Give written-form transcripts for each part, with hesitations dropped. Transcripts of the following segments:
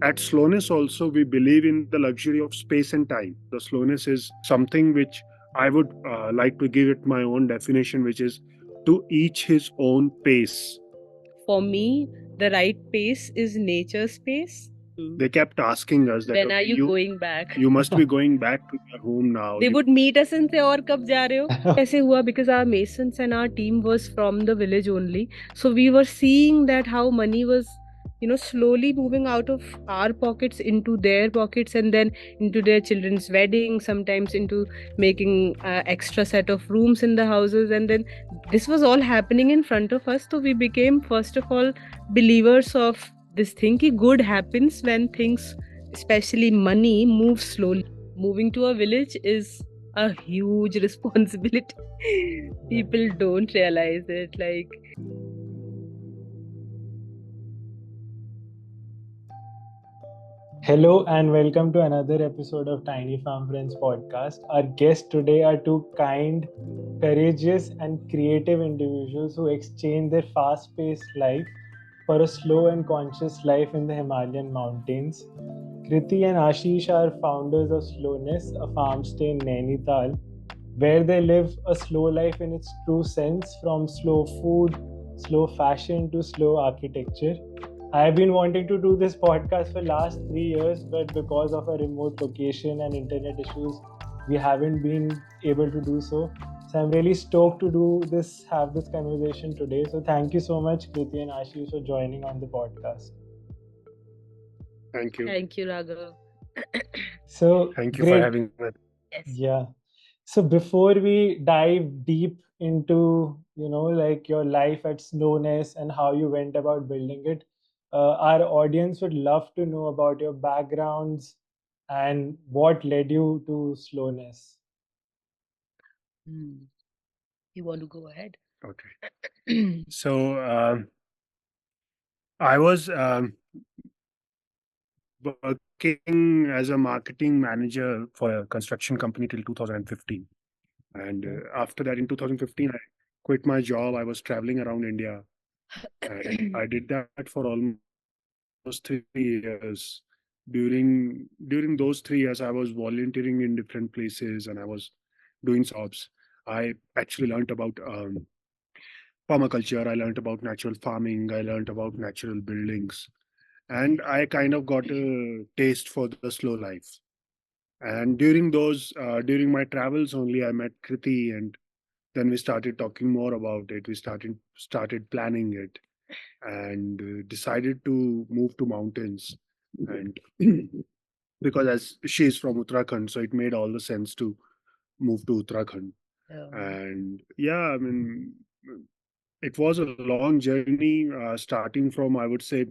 at Slowness also, we believe in the luxury of space and time. The slowness is something which I would like to give it my own definition, which is to each his own pace. For me, the right pace is nature space. They kept asking us that, When are okay, you going back? you must be going back to your home now. They would meet us and say, और कब जा रहे हो? ऐसे हुआ because our masons and our team was from the village only. So we were seeing that how money was, slowly moving out of our pockets into their pockets, and then into their children's wedding, sometimes into making extra set of rooms in the houses. And then this was all happening in front of us. So we became, first of all, believers of this thing ki good happens when things, especially money, moves slowly. Moving to a village is a huge responsibility. People don't realize it. Like, hello and welcome to another episode of Tiny Farm Friends podcast. Our guests today are two kind, courageous, and creative individuals who exchange their fast paced life for a slow and conscious life in the Himalayan mountains. Kriti and Ashish are founders of Slowness, a farm stay in Nainital, where they live a slow life in its true sense, from slow food, slow fashion to slow architecture. I've been wanting to do this podcast for last 3 years, but because of a remote location and internet issues, we haven't been able to do so. So I'm really stoked to have this conversation today. So thank you so much, Kriti and Ashish, for joining on the podcast. Thank you. Thank you, Raghav. So thank you great. for having me. Yes. Yeah. So before we dive deep into, like your life at Slowness and how you went about building it, our audience would love to know about your backgrounds and what led you to Slowness. You want to go ahead? Okay. So I was working as a marketing manager for a construction company till 2015. And after that, in 2015, I quit my job. I was traveling around India. And I did that for almost 3 years. During those 3 years, I was volunteering in different places and I was doing jobs. I actually learned about permaculture. I learned about natural farming. I learned about natural buildings, and I kind of got a taste for the slow life. And during my travels only, I met Kriti, and then we started talking more about it. We started planning it, and decided to move to mountains. And because as she's from Uttarakhand, so it made all the sense to move to Uttarakhand. And yeah, I mean, it was a long journey, starting from, I would say,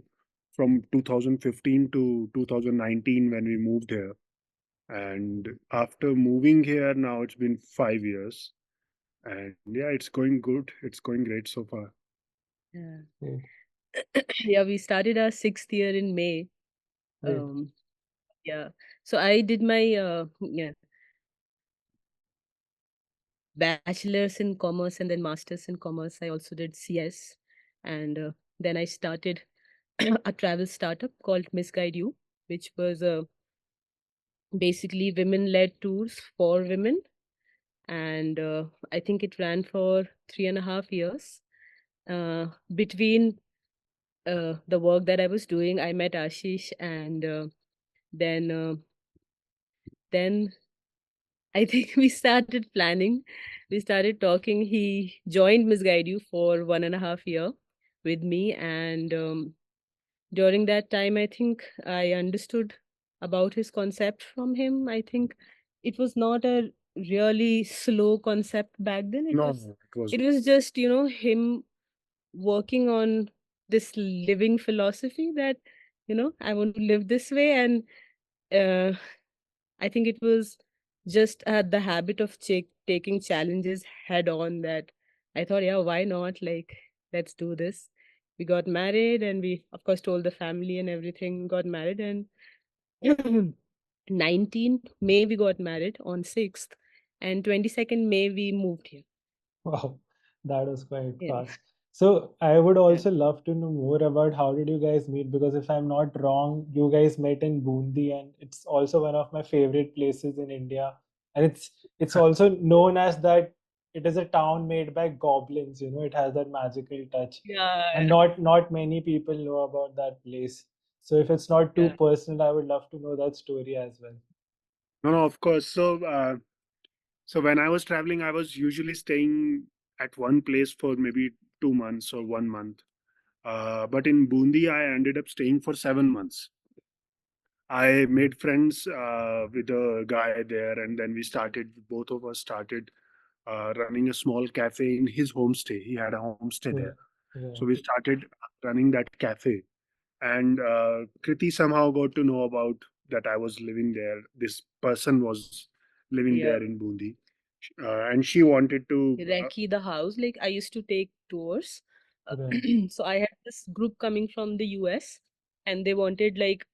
from 2015 to 2019 when we moved here. And after moving here, now it's been 5 years. And yeah, it's going good. It's going great so far. Yeah. Yeah, we started our 6th year in May. Yeah. So I did my bachelor's in commerce and then master's in commerce. I also did CS, and then I started a travel startup called Misguide You, which was basically women-led tours for women, and I think it ran for 3.5 years. Between the work that I was doing, I met Ashish, and then I think we started planning. We started talking. He joined Misguide You for 1.5 year with me, and during that time, I think I understood about his concept from him. I think it was not a really slow concept back then. It was just, him working on this living philosophy that, I want to live this way. And uh, I think it was just the habit of taking challenges head on that I thought, yeah, why not? Like, let's do this. We got married and we, of course, told the family and everything, got married. And 19th May, we got married on 6th. And 22nd May, we moved here. Wow, that was quite fast. So I would Yeah. also love to know more about how did you guys meet? Because if I'm not wrong, you guys met in Bundi, and it's also one of my favorite places in India. And it's also known as that it is a town made by goblins. You know, it has that magical touch, and Yeah. not many people know about that place. So if it's not too Yeah. personal, I would love to know that story as well. No, no, of course. So when I was traveling, I was usually staying at one place for maybe 2 months or 1 month. But in Bundi, I ended up staying for 7 months. I made friends with a guy there, and then both of us started running a small cafe in his homestay. He had a homestay Yeah, there. So right, we started running that cafe. And Kriti somehow got to know about that I was living there. This person was living Yeah. there in Bundi. And she wanted to. Recce the house. Like I used to take tours. right, So I had this group coming from the US, and they wanted like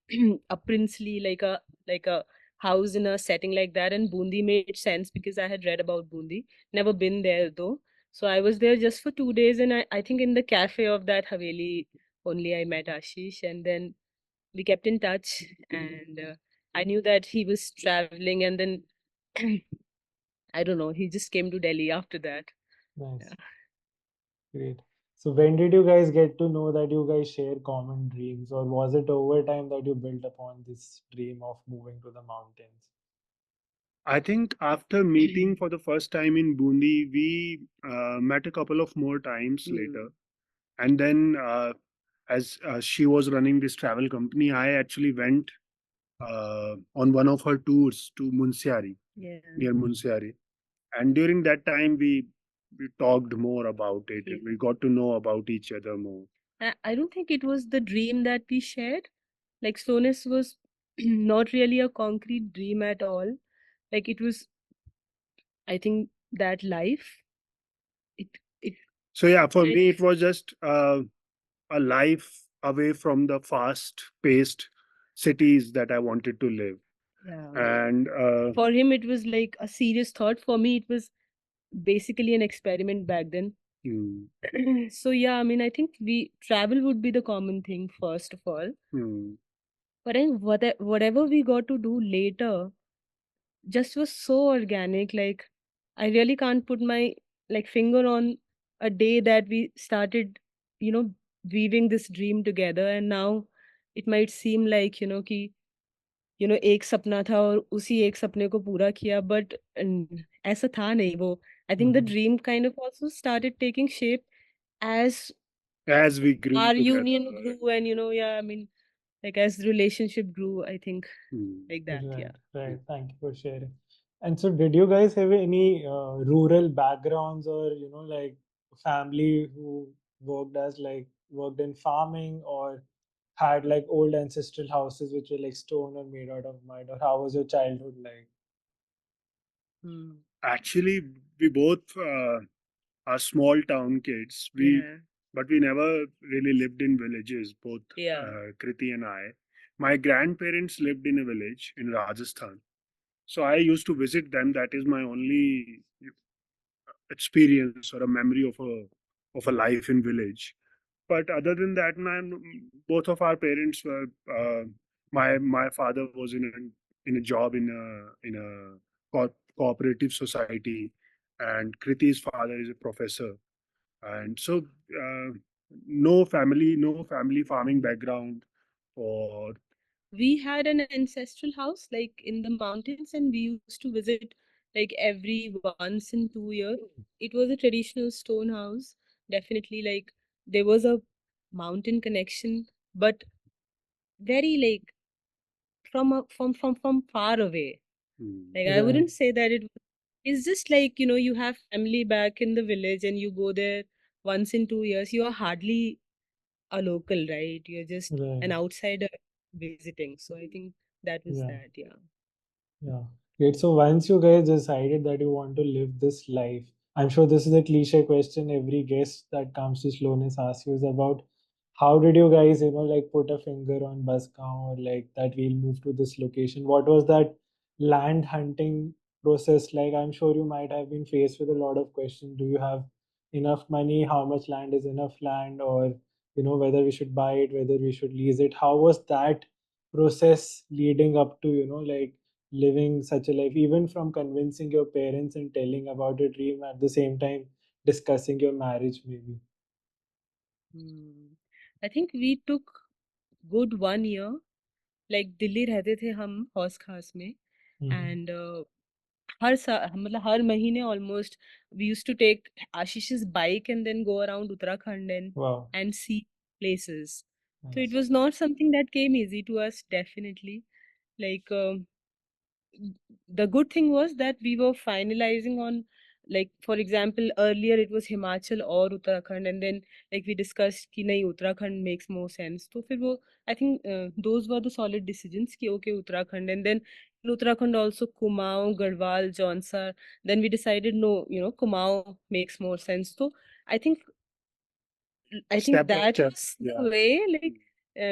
a princely, like a house in a setting like that. And Bundi made sense because I had read about Bundi. Never been there though. So I was there just for 2 days, and I think in the cafe of that Haveli only I met Ashish, and then we kept in touch. And I knew that he was traveling, and then I don't know, he just came to Delhi after that. nice. Yeah. Great. So when did you guys get to know that you guys share common dreams, or was it over time that you built upon this dream of moving to the mountains? I think after meeting for the first time in Bundi, we met a couple of more times later. And then, as she was running this travel company, I actually went on one of her tours to Munsiari, Yeah. near Munsiari. And during that time, we talked more about it. Yeah. We got to know about each other more. I don't think it was the dream that we shared. Like Slowness was not really a concrete dream at all. Like it was, I think that life. It it So yeah, for it me, it was just a life away from the fast-paced cities that I wanted to live. yeah. And For him it was like a serious thought. For me it was basically an experiment back then. hmm, So yeah, I mean I think we travel would be the common thing first of all. hmm, But I whatever we got to do later just was so organic. Like I really can't put my like finger on a day that we started, you know, weaving this dream together. And now it might seem like, कि एक सपना था और उसी एक सपने को पूरा किया, but ऐसा था नहीं वो. I think the Mhm. dream kind of also started taking shape as as we grew our together. union grew. And yeah, I mean, like as the relationship grew, I think, Hmm. like that. Right, Yeah. right. Thank you for sharing. And so, did you guys have any rural backgrounds, or like family who worked in farming, or had like old ancestral houses which were like stone or made out of mud, or how was your childhood like? Hmm. Actually, we both are small town kids. Yeah. But we never really lived in villages. Both Yeah. Kriti and I. My grandparents lived in a village in Rajasthan, so I used to visit them. That is my only experience or a memory of a life in village. But other than that, both of our parents were. My father was in a job in a cooperative society, and Kriti's father is a professor, and so no family farming background or We had an ancestral house like in the mountains, and we used to visit like every once in 2 years. It was a traditional stone house. Definitely, like there was a mountain connection, but very like from far away. Hmm. Like I Right, wouldn't say that it's just like you have family back in the village and you go there once in 2 years. You are hardly a local, right? You're just right, an outsider visiting. So I think that was yeah. that. Yeah. Yeah. Great. So once you guys decided that you want to live this life, I'm sure this is a cliche question every guest that comes to Slowness asks you is about how did you guys, like put a finger on Buskaw, or like that we'll move to this location? What was that land hunting process like? I'm sure you might have been faced with a lot of questions. Do you have enough money, how much land is enough land, or whether we should buy it, whether we should lease it. How was that process leading up to like living such a life, even from convincing your parents and telling about your dream, at the same time discussing your marriage maybe? Hmm. I think we took good 1 year. Like Delhi रहते थे हम हौस खास में, Hmm. and हर मतलब हर महीने almost we used to take Ashish's bike and then go around Uttarakhand Wow. and see places. So it Nice. was not something that came easy to us, definitely. Like the good thing was that we were finalizing on, like for example earlier it was Himachal or Uttarakhand, and then like we discussed ki nahi Uttarakhand makes more sense, so fir wo, I think those were the solid decisions ki okay Uttarakhand, and then in Uttarakhand also Kumaon, Garhwal, Jaunsar, then we decided no, Kumaon makes more sense. So I think I think Step by that step. was Yeah. the way,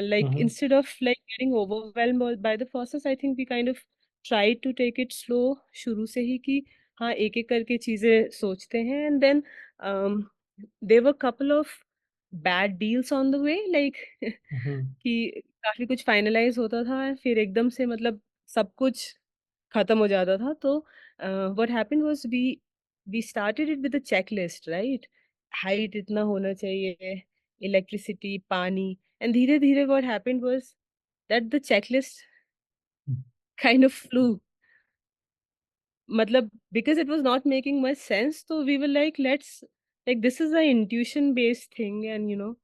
like Hmm. instead of like getting overwhelmed by the process, I think we kind of tried to take it slow शुरू से ही कि हाँ एक एक करके चीजें सोचते हैं, and then um, there were couple of bad deals on the way, like Hmm. कि काफी कुछ फाइनलाइज होता था फिर एकदम से मतलब सब कुछ खत्म हो जाता था, तो what happened was we started it with a checklist, right? Height इतना होना चाहिए, इलेक्ट्रिसिटी, पानी, एंड धीरे धीरे what happened was that the checklist kind of flew. मतलब because it was not making much sense, so we were like let's, like this is a intuition based thing, and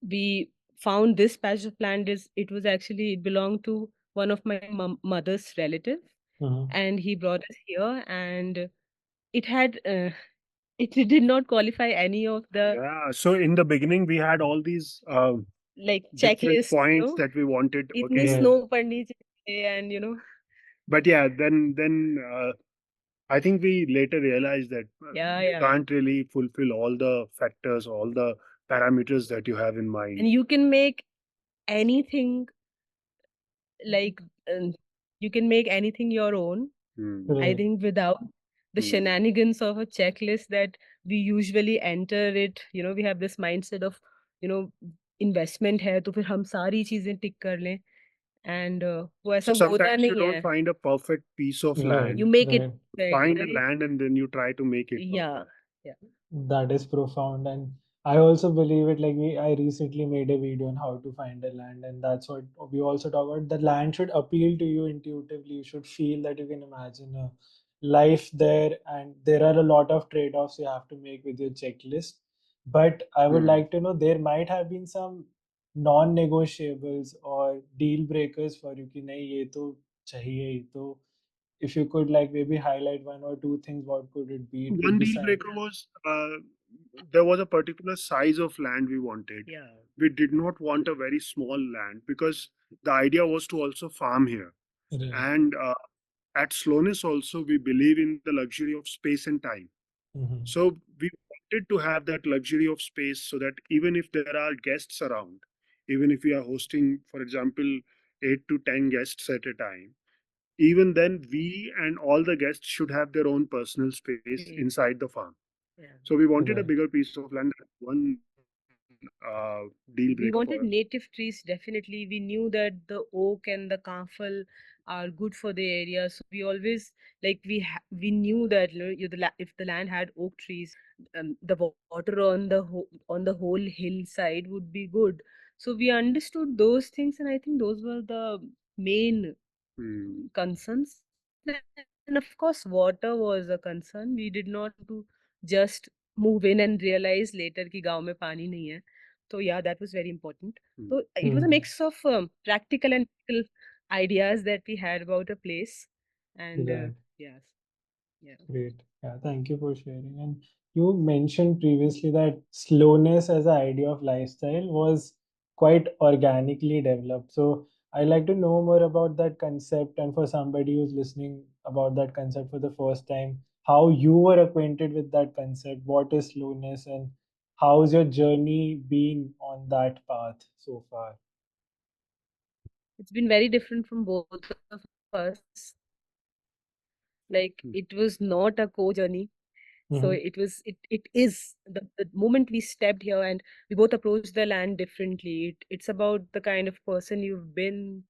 we found this patch of land, is it was actually, it belonged to one of my mother's relative, Hmm. and he brought us here, and it had it did not qualify any of the Yeah. So in the beginning, we had all these like different checklist, points that we wanted. इतनी Okay. Right. snow पड़नी चाहिए, and But yeah, then I think we later realized that yeah, you yeah, can't really fulfill all the factors, all the parameters that you have in and mind. you can make anything, like um, you can make anything your own, Hmm. I Right. think, without the Hmm. shenanigans of a checklist that we usually enter it. We have this mindset of, you know, investment है तो फिर हम सारी चीजें टिक कर लें, and वो So ऐसा होता sometimes you नहीं don't है. find a perfect piece of Right. You land. make it Right. You perfect, find a right? land and then you try to make it Yeah, perfect. yeah. That is profound, and I also believe it. Like I recently made a video on how to find a land, and that's what we also talk about. The land should appeal to you intuitively. You should feel that you can imagine a life there, and there are a lot of trade-offs you have to make with your checklist. But I would Hmm. like to know, there might have been some non-negotiables or deal breakers for you. कि नहीं ये तो चाहिए ही तो. If you could like maybe highlight one or two things, what could it be? It could One be deal sign. breaker was there was a particular size of land we wanted. Yeah. We did not want a very small land because the idea was to also farm here. Right. And at Slowness also, we believe in the luxury of space and time. Mhm. So we wanted to have that luxury of space so that even if there are guests around, even if we are hosting, for example, 8 to 10 guests at a time, even then we and all the guests should have their own personal space Great. inside the farm. Yeah. So we wanted a Right. bigger piece of land. That's one deal breaker We for us. wanted native trees, definitely. We knew that the oak and the kamfal are good for the area, so we always, like we knew that if the land had oak trees, the water on the on the whole hillside would be good. So we understood those things, and I think those were the main Hmm. concerns. And of course, water was a concern. We did not want to just move in and realize later कि गांव में पानी नहीं है. So yeah, that was very important. So Hmm. it was a mix of Hmm. practical and practical ideas that we had about a place, and Right. yes, yeah. Great. Yeah, thank you for sharing. And you mentioned previously that slowness as an idea of lifestyle was quite organically developed. So I like to know more about that concept, and for somebody who's listening about that concept for the first time, how you were acquainted with that concept, what is slowness, and how's your journey been on that path so far? It's been very different from both of us. Like it was not a co journey. So Mhm. it is the moment we stepped here and we both approached the land differently. It's about the kind of person you've been,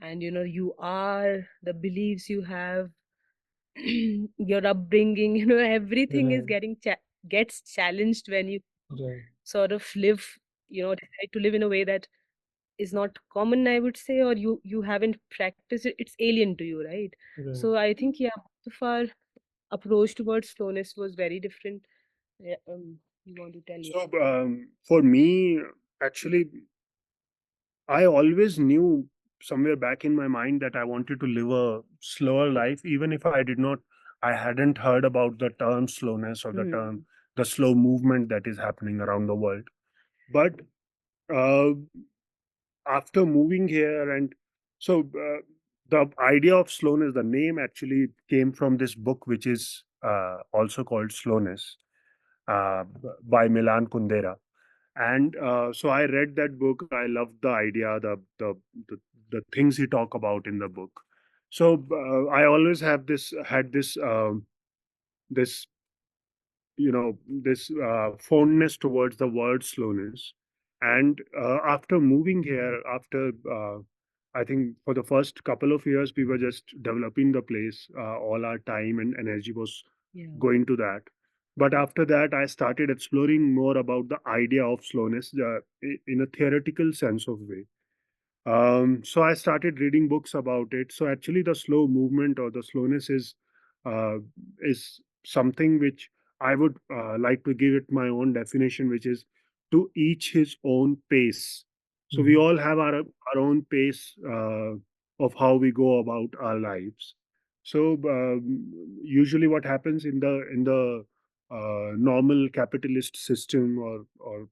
and you are, the beliefs you have, your upbringing, everything is Right. getting gets challenged when you Right. sort of live, decide to live in a way that is not common, I would say, or you haven't practiced it. It's alien to you, right? Right. So I think, yeah, both of our approach towards slowness was very different. Yeah, you want to tell? Yeah. So for me, actually, I always knew somewhere back in my mind that I wanted to live a slower life, even if I hadn't heard about the term slowness or Hmm. the slow movement that is happening around the world. But uh, after moving here, and so the idea of slowness, the name actually came from this book, which is also called Slowness by Milan Kundera. And so I read that book. I loved the idea, the the things he talk about in the book. So I always had this this fondness towards the word slowness. And after moving here, after I think for the first couple of years we were just developing the place, all our time and energy was Yeah. going to that. But after that I started exploring more about the idea of slowness, in a theoretical sense of way. So I started reading books about it. So actually, the slow movement or the slowness uh, is something which I would like to give it my own definition, which is to each his own pace. So we Mhm. all have our own pace of how we go about our lives. So usually, what happens in the normal capitalist system, or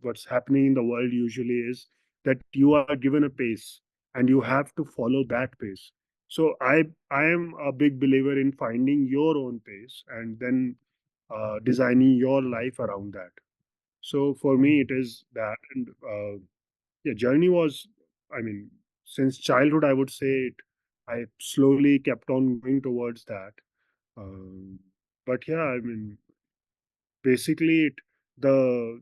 what's happening in the world usually is that you are given a pace and you have to follow that pace. So I am a big believer in finding your own pace and then designing your life around that. So for me it is that. And yeah, journey was, I mean, since childhood I would say it, I slowly kept on going towards that. um, but yeah, I mean, basically the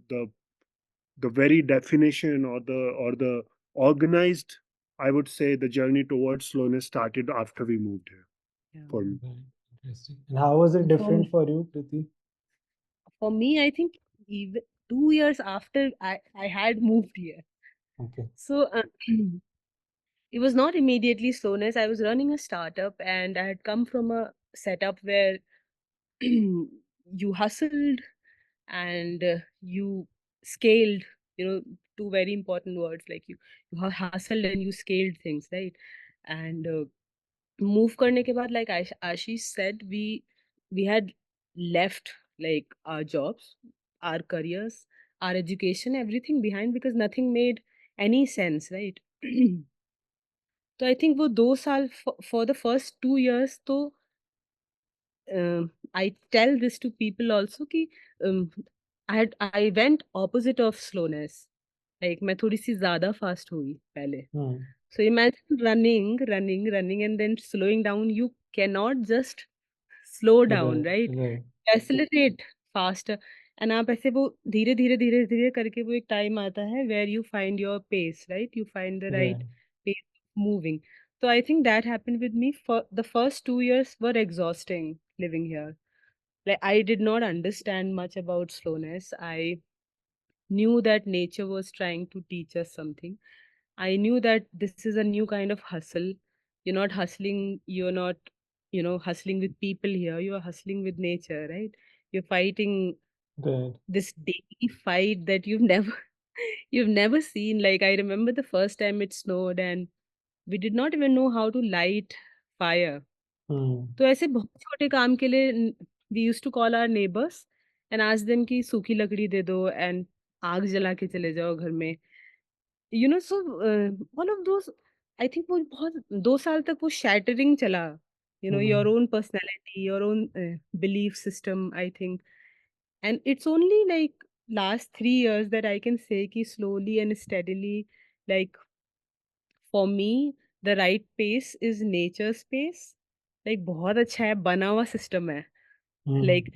the very definition or the organized, I would say, the journey towards slowness started after we moved here Yeah. for me. Right. Interesting. And how was it And different for you, Kriti? for me, I think even 2 years after I had moved here. Okay. So it was not immediately slowness. I was running a startup and I had come from a setup where you hustled and you scaled, two very important words, like you hustled and you scaled things, right? And move करने के बाद, like Ashish said, we had left like our jobs, our careers, our education, everything behind because nothing made any sense, right? तो I think वो 2 साल for the first 2 years तो I tell this to people also कि I went opposite of slowness, like मैं थोड़ी सी ज्यादा fast हुई पहले. Hmm. So imagine running and then slowing down. You cannot just slow down, Right. right? Right. Accelerate faster. And आप ऐसे वो धीरे धीरे करके वो एक टाइम आता है where you find your pace, right? You find the Right. right pace of moving. So I think that happened with me. For the first 2 years were exhausting living here. Like I did not understand much about slowness. I knew that nature was trying to teach us something. I knew that this is a new kind of hustle. You're not hustling, you're not, hustling with people here. You're hustling with nature, right? You're fighting Right. this daily fight that you've never you've never seen. Like I remember the first time it snowed and we did not even know how to light fire. Hmm. तो ऐसे बहुत छोटे काम के लिए we used to call our neighbours and ask them कि सूखी लकड़ी दे दो एंड आग जला के चले जाओ घर में. So one of those, I think वो बहुत 2 साल तक वो शैटरिंग चला. Your Hmm. Own personality, your own belief system, I think. And it's only like last 3 years that I can say कि slowly and steadily, like for me, the right pace is nature space. Like बहुत अच्छा है, बना हुआ system है. Hmm. Like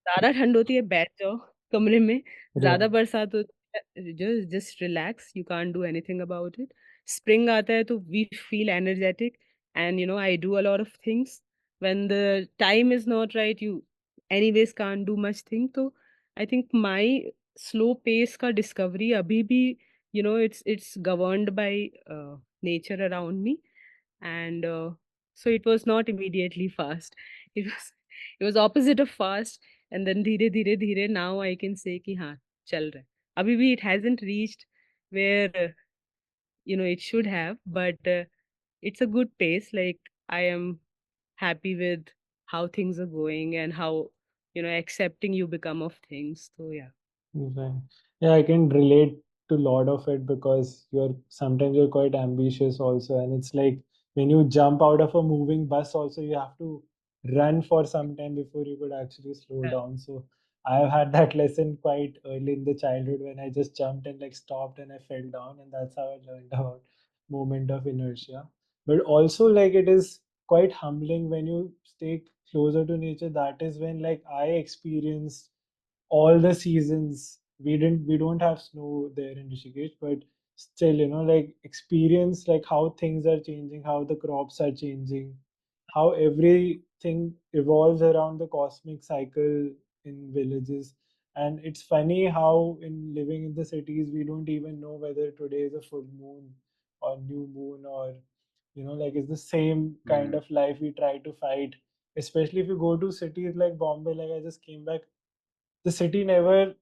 ज़्यादा ठंड होती है बैठ जाओ कमरे में, Right. ज़्यादा बरसात होती है just relax, you can't do anything about it. Spring आता है तो we feel energetic and I do a lot of things. When the time is not right, you anyways can't do much thing. तो I think my slow pace का discovery अभी भी it's governed by nature around me, and so it was not immediately fast. It was it was opposite of fast, and then धीरे धीरे धीरे now I can say कि हाँ चल रहा है. अभी भी it hasn't reached where it should have, but it's a good pace. Like, I am happy with how things are going and how accepting you become of things. So yeah. Right. Yeah, I can relate to a lot of it because you're quite ambitious also, and it's like when you jump out of a moving bus, also you have to run for some time before you could actually slow Yeah. down. So I've had that lesson quite early in the childhood when I just jumped and like stopped and I fell down, and that's how I learned about moment of inertia. But also like it is quite humbling when you stay closer to nature. That is when like I experienced all the seasons. We don't have snow there in Rishikesh, but still, like experience like how things are changing, how the crops are changing, how everything evolves around the cosmic cycle in villages. And it's funny how in living in the cities we don't even know whether today is a full moon or new moon, or like it's the same kind Mm. of life we try to fight, especially if you go to cities like Bombay. Like I just came back, the city never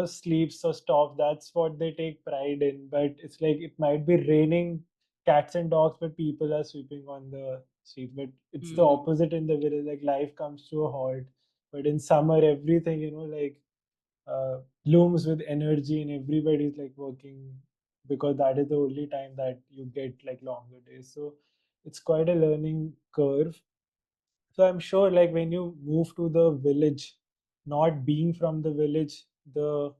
sleeps or stops. That's what they take pride in. But it's like it might be raining cats and dogs, but people are sweeping on the streets. But it's the Hmm. opposite in the village. Like life comes to a halt, but in summer everything like blooms with energy, and everybody's like working because that is the only time that you get like longer days. So it's quite a learning curve. So I'm sure, like when you move to the village, not being from the village, the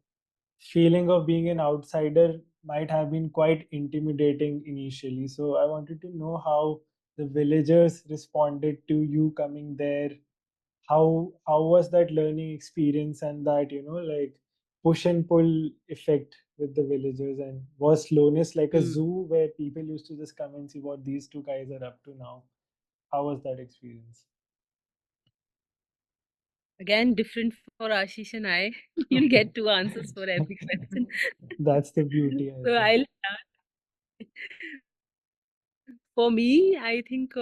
feeling of being an outsider might have been quite intimidating initially. So I wanted to know how the villagers responded to you coming there. How was that learning experience, and that like push and pull effect with the villagers? And was Slowness like a Hmm. zoo where people used to just come and see what these two guys are up to now? How was that experience? Again, different for Ashish and I. You'll get two answers for every question. That's the beauty, I So think. I'll for me, I think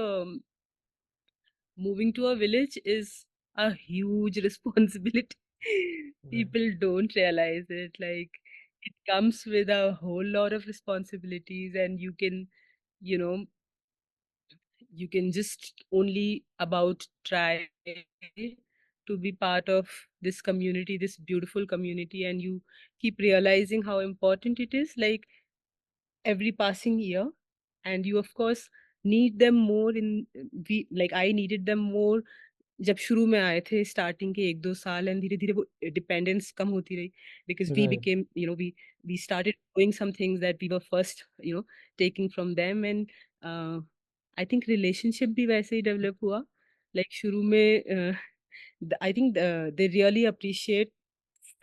moving to a village is a huge responsibility. Right. People don't realize it. Like, it comes with a whole lot of responsibilities, and you know, you can just only about try to be part of this community, this beautiful community, and you keep realizing how important it is. Like, every passing year, and you of course need them more in we like I needed them more जब शुरू में आए थे starting के 1-2 साल, and धीरे-धीरे वो dependence कम होती रही, because we Right. Became we started doing some things that we were first taking from them, and I think relationship भी वैसे ही डेवलप हुआ। लाइक शुरू में I think they really appreciate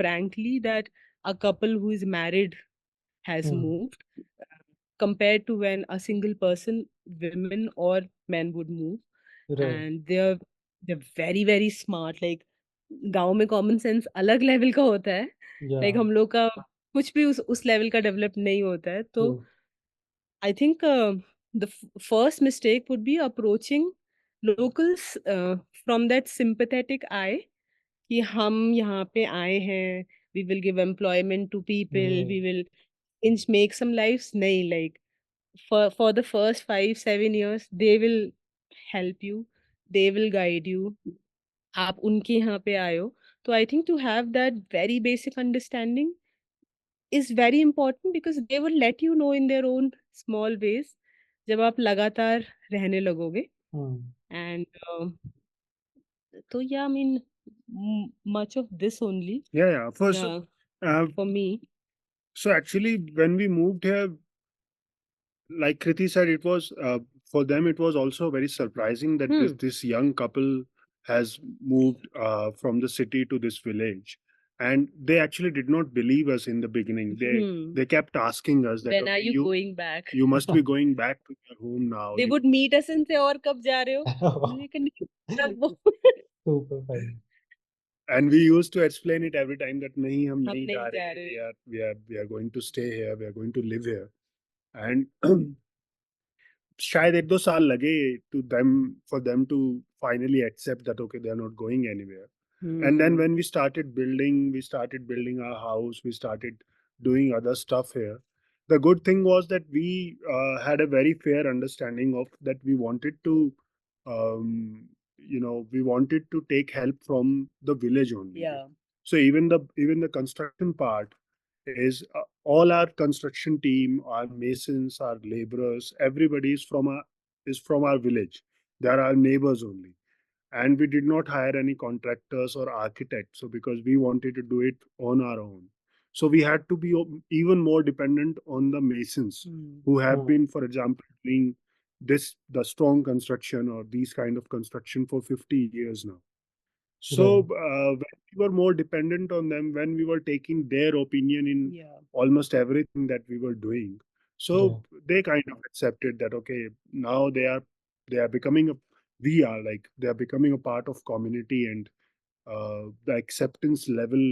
frankly that a couple who is married has Hmm. moved, compared to when a single person, women or men, would move. Right. And they're very very smart. Like, गाँव में common sense अलग level का होता है, like Yeah. हम लोग का कुछ भी उस लेवल का डेवलप नहीं होता है। तो True. I think the first mistake would be approaching locals from that sympathetic eye कि हम यहाँ पे आए हैं, we will give employment to people, Right. we will make some lives. नहीं, like, for the first 5-7 years they will help you, they will guide you, आप उनके यहाँ पे आए हो। तो I think to have that very basic understanding is very important, because they will let you know in their own small ways जब आप लगातार रहने लगोगे। Hmm. And तो yeah, I mean, much of this only, Yeah, yeah. First, yeah, uh, for me. so actually, when we moved here, like Kriti said, it was for them. It was also very surprising that Hmm. this young couple has moved from the city to this village, and they actually did not believe us in the beginning. Hmm. They kept asking us that, When are okay, you going back? you must be going back to your home now. They would meet us and say, और कब जा रहे हो? हमने कहा, "नहीं, तब वो Super funny. And we used to explain it every time that nahi, hum हम nahi नहीं ja जा rahe, रहे." we are going to stay here, we are going to live here. And शायद 1-2 साल लगे to them, for them to finally accept that okay, they are not going anywhere. And then Hmm. when we started building our house, we started doing other stuff here. The good thing was that we had a very fair understanding of that we wanted to, we wanted to take help from the village only. Yeah. So even the construction part is, all our construction team, our masons, our laborers, everybody is from our village. They are our neighbors only, and we did not hire any contractors or architects. So because we wanted to do it on our own, so we had to be even more dependent on the masons Hmm. who have Hmm. been, for example, doing the strong construction or these kind of construction for 50 years now. So Right. when we were more dependent on them, when we were taking their opinion in Yeah. almost everything that we were doing, so Right. they kind of accepted that okay, now they are becoming a we are like they are becoming a part of community, and the acceptance level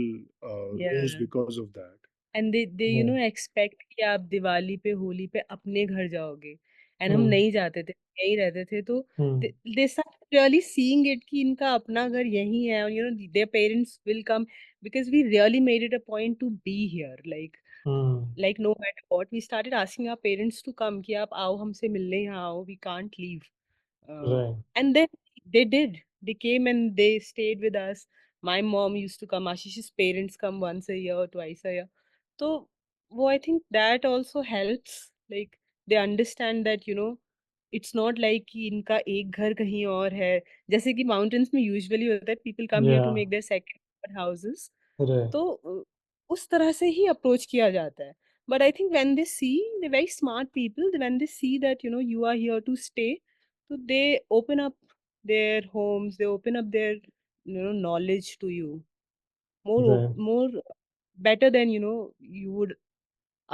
rose Yeah. because of that. And they Right. Expect कि आप दिवाली पे होली पे अपने घर जाओगे and हम Hmm. नहीं जाते थे, यहीं रहते थे, तो Hmm. They start really seeing it कि इनका अपना घर यहीं है, और their parents will come because we really made it a point to be here, Hmm. like no matter what we started asking our parents to come कि आप आओ हमसे मिलने यहाँ आओ, we can't leave. Right. And then they did. They came and they stayed with us. My mom used to come. Ashish's parents come once a year or twice a year. So, well, I think that also helps. Like they understand that it's not like कि इनका एक घर कहीं और है. जैसे कि mountains में usually होता है, people come here to Yeah. make their second houses. Right. तो उस तरह से ही अप्रोच किया जाता है. But I think when they see, they're very smart people. When they see that you are here to stay, so they open up their homes, they open up their knowledge to you Right. more better than you would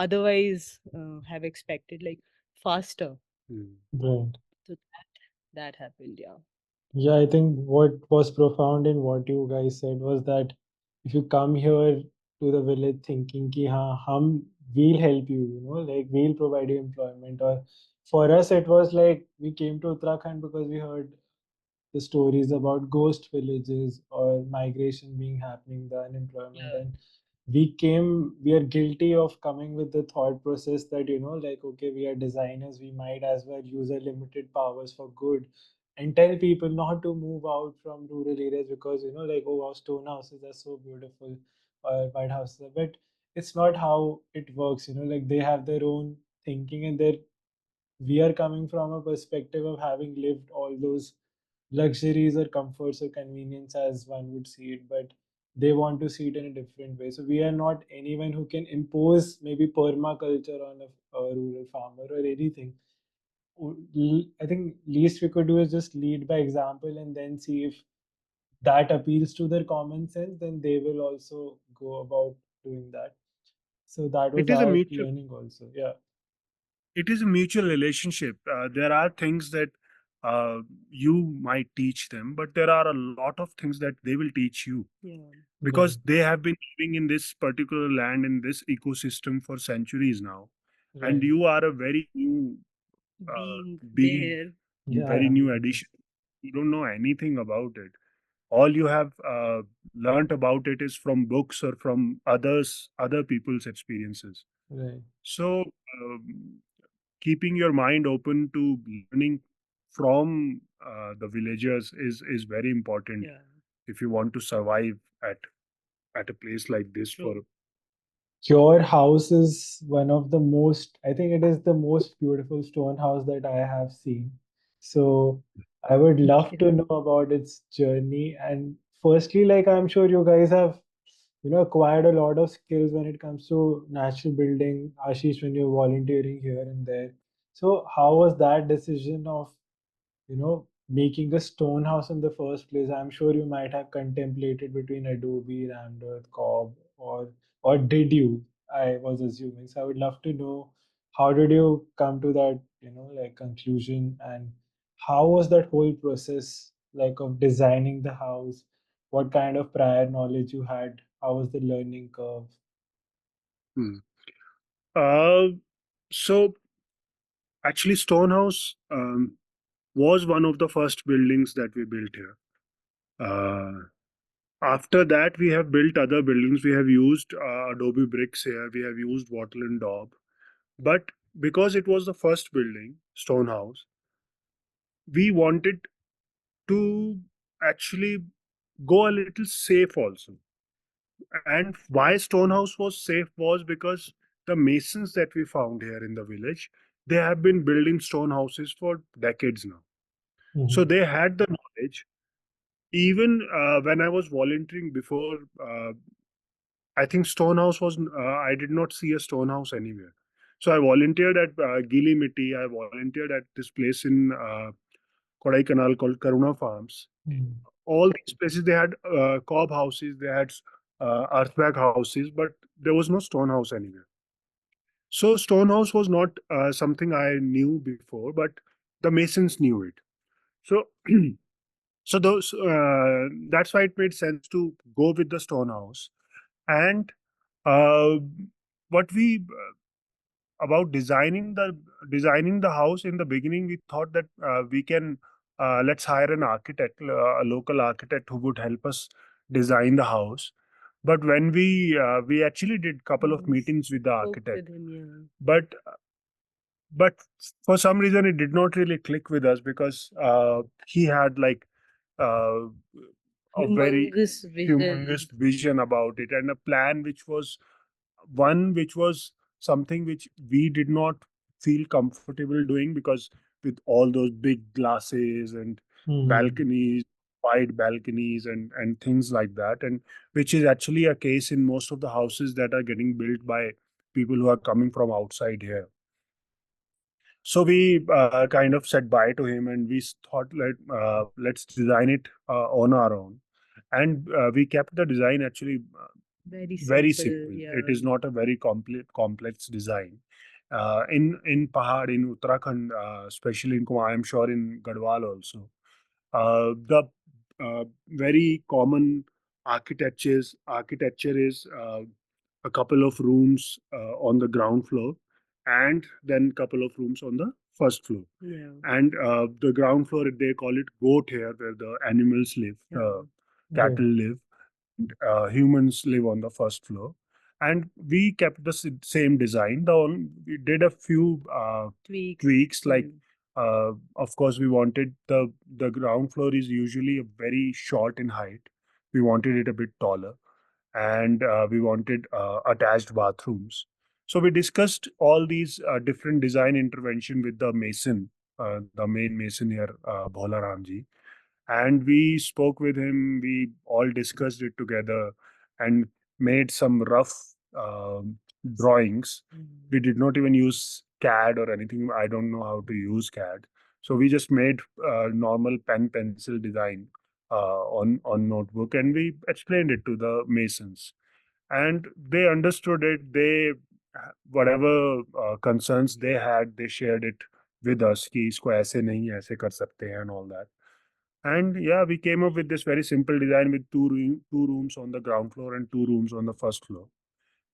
otherwise have expected, like faster. Hmm. Right. So that happened, yeah. Yeah, I think what was profound in what you guys said was that if you come here to the village thinking ki हाँ we'll help you, like we'll provide you employment, or for us it was like we came to Uttarakhand because we heard the stories about ghost villages or migration being happening, the unemployment, Yeah. and we are guilty of coming with the thought process that like okay, we are designers, we might as well use our limited powers for good and tell people not to move out from rural areas because like oh, our stone houses are so beautiful or white houses but it's not how it works, like they have their own thinking, and we are coming from a perspective of having lived all those luxuries or comforts or convenience as one would see it, but they want to see it in a different way. So we are not anyone who can impose maybe permaculture on a rural farmer or anything. I think least we could do is just lead by example and then see if that appeals to their common sense, then they will also go about doing that. So that It was is a our mutual learning also. Yeah. it is a mutual relationship. There are things that you might teach them, but there are a lot of things that they will teach you, Yeah. Right. because they have been living in this particular land, in this ecosystem for centuries now, and Right. you are a very new Being being, there. very Yeah. new addition. You don't know anything about it. All you have learnt about it is from books or from other people's experiences. Right. So keeping your mind open to learning from the villagers is very important Yeah. if you want to survive at a place like this for. True. Your house is one of the most, I think it is the most beautiful stone house that I have seen. So I would love to know about its journey. And firstly, like I'm sure you guys have, acquired a lot of skills when it comes to natural building, Ashish, when you're volunteering here and there. So how was that decision of, making a stone house in the first place, I'm sure you might have contemplated between adobe, rammed earth, cob, or did you? I was assuming. So I would love to know, how did you come to that, like, conclusion, and how was that whole process like of designing the house? What kind of prior knowledge you had? How was the learning curve? Hmm. Uh, so actually, Stonehouse was one of the first buildings that we built here. Uh, After that, we have built other buildings. We have used adobe bricks here. We have used wattle and daub. But because it was the first building, Stonehouse, we wanted to actually go a little safe also. And why Stonehouse was safe was because the masons that we found here in the village, they have been building stone houses for decades now. So Mhm. they had the knowledge. Even when I was volunteering before, I think Stonehouse was, I did not see a Stonehouse anywhere. So I volunteered at Gili Mitti. I volunteered at this place in Kodaikanal called Karuna Farms. Mhm. All these places, they had cob houses, they had earthquake houses, but there was no stone house anywhere. So stone house was not something I knew before, but the masons knew it. So so those that's why it made sense to go with the stone house. And uh, what we about designing the house in the beginning, we thought that we can let's hire an architect, a local architect who would help us design the house. But when we actually did couple of We meetings with the spoke with architect, him, yeah. but but for some reason it did not really click with us because he had like uh, a very Humongous vision. humongous vision about it and a plan which was one which was something which we did not feel comfortable doing because with all those big glasses and Mhm. balconies, wide balconies and things like that, and which is actually a case in most of the houses that are getting built by people who are coming from outside here. So we kind of said bye to him, and we thought, let's design it on our own. And we kept the design actually Very very simple, simple. It yeah. is not a very complex design. In Pahad, in Uttarakhand, especially in Kuma, I'm sure in Garhwal also, the very common architecture is a couple of rooms on the ground floor, and then couple of rooms on the first floor. Yeah. And the ground floor, they call it goat here, where the animals live, Yeah. Right. cattle live, humans live on the first floor. And we kept the same design. We did a few Tweaks. tweaks, like Mm. of course we wanted the ground floor is usually a very short in height. We wanted it a bit taller, and we wanted attached bathrooms. So we discussed all these different design intervention with the mason, the main mason here, Bhola Ramji, and we spoke with him. We all discussed it together and made some rough drawings. Mm. We did not even use CAD or anything. I don't know how to use CAD, so we just made normal pen pencil design on notebook, and we explained it to the masons, and they understood it. They whatever concerns they had, they shared it with us कि इसको ऐसे नहीं ऐसे कर सकते हैं and all that. And yeah, we came up with this very simple design with two rooms on the ground floor and two rooms on the first floor.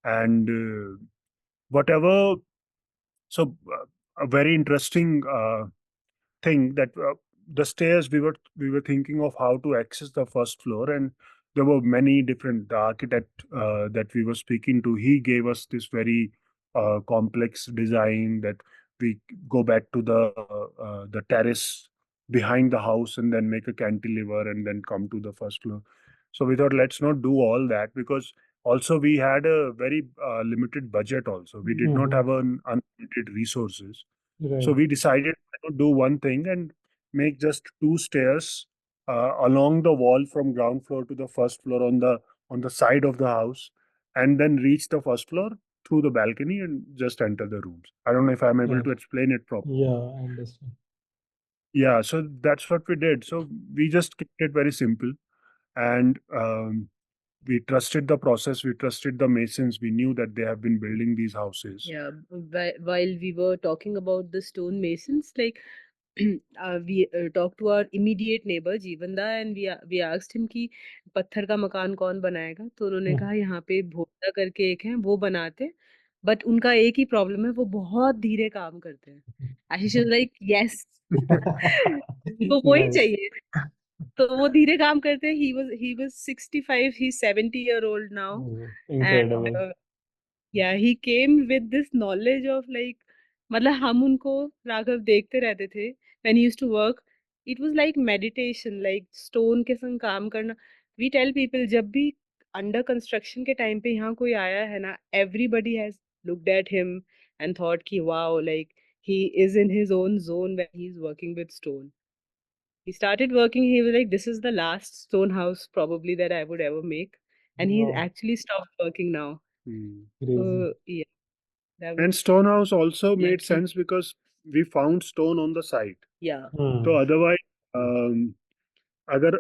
And whatever, so a very interesting thing that the stairs, we were thinking of how to access the first floor, and there were many different, the architect that we were speaking to, he gave us this very complex design that we go back to the terrace behind the house and then make a cantilever and then come to the first floor. So we thought, let's not do all that, because also we had a very limited budget. Also, we did not Mhm. have an unlimited resources. So Right. we decided to do one thing and make just two stairs along the wall from ground floor to the first floor on the side of the house, and then reach the first floor through the balcony and just enter the rooms. I don't know if I'm able Right. to explain it properly. Yeah, I understand. Yeah, so that's what we did. So we just kept it very simple, and we trusted the process. We trusted the masons. We knew that they have been building these houses. Yeah, while we were talking about the stone masons, like we talked to our immediate neighbor जीवंदा, and we asked him कि पत्थर का मकान कौन बनाएगा, तो उन्होंने कहा यहाँ पे भोला करके एक है वो बनाते, बट उनका एक ही प्रॉब्लम है, वो बहुत धीरे काम करते हैं. आशीष इज लाइक यस, तो वो ही Nice. चाहिए. तो वो धीरे काम करते हैं. he was 65, he's 70 year old now, and Incredible. yeah, he came with this knowledge of like, मतलब हम उनको राघव देखते रहते थे when he used to work. It was like meditation, like stone के संग काम करना. We tell people जब भी under construction के time पे यहाँ कोई आया है ना, everybody has looked at him and thought कि wow, like he is in his own zone when he's working with stone. He started working, he was like, this is the last stone house probably that I would ever make, and he's Wow, actually stopped working now. Hmm. crazy. Yeah, that And was, Stonehouse also yeah, made sense because we found stone on the site. yeah, तो Hmm. otherwise अगर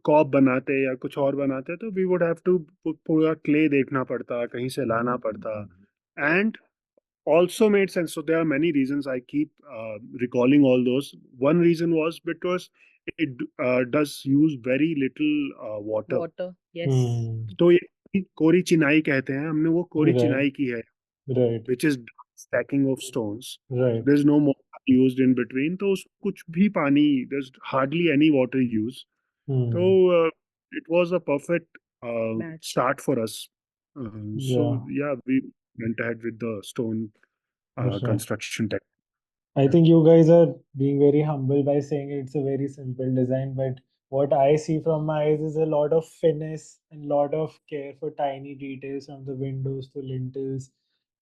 corp बनाते या कुछ और बनाते तो we would have to पूरा clay देखना पड़ता, कहीं से लाना पड़ता. And also made sense. So there are many reasons I keep recalling all those. One reason was because it does use very little water. water, yes. Hmm. तो ये कोरी चिनाई कहते हैं, हमने वो कोरी Right, चिनाई की है, right, which is stacking of stones. right. There's no more used in between. तो कुछ भी पानी, there's hardly any water use. So Hmm. it was a perfect Match. start for us. So Yeah, yeah, we went ahead with the stone right. construction tech. I think you guys are being very humble by saying it's a very simple design, but what I see from my eyes is a lot of finesse and lot of care for tiny details, from the windows to lintels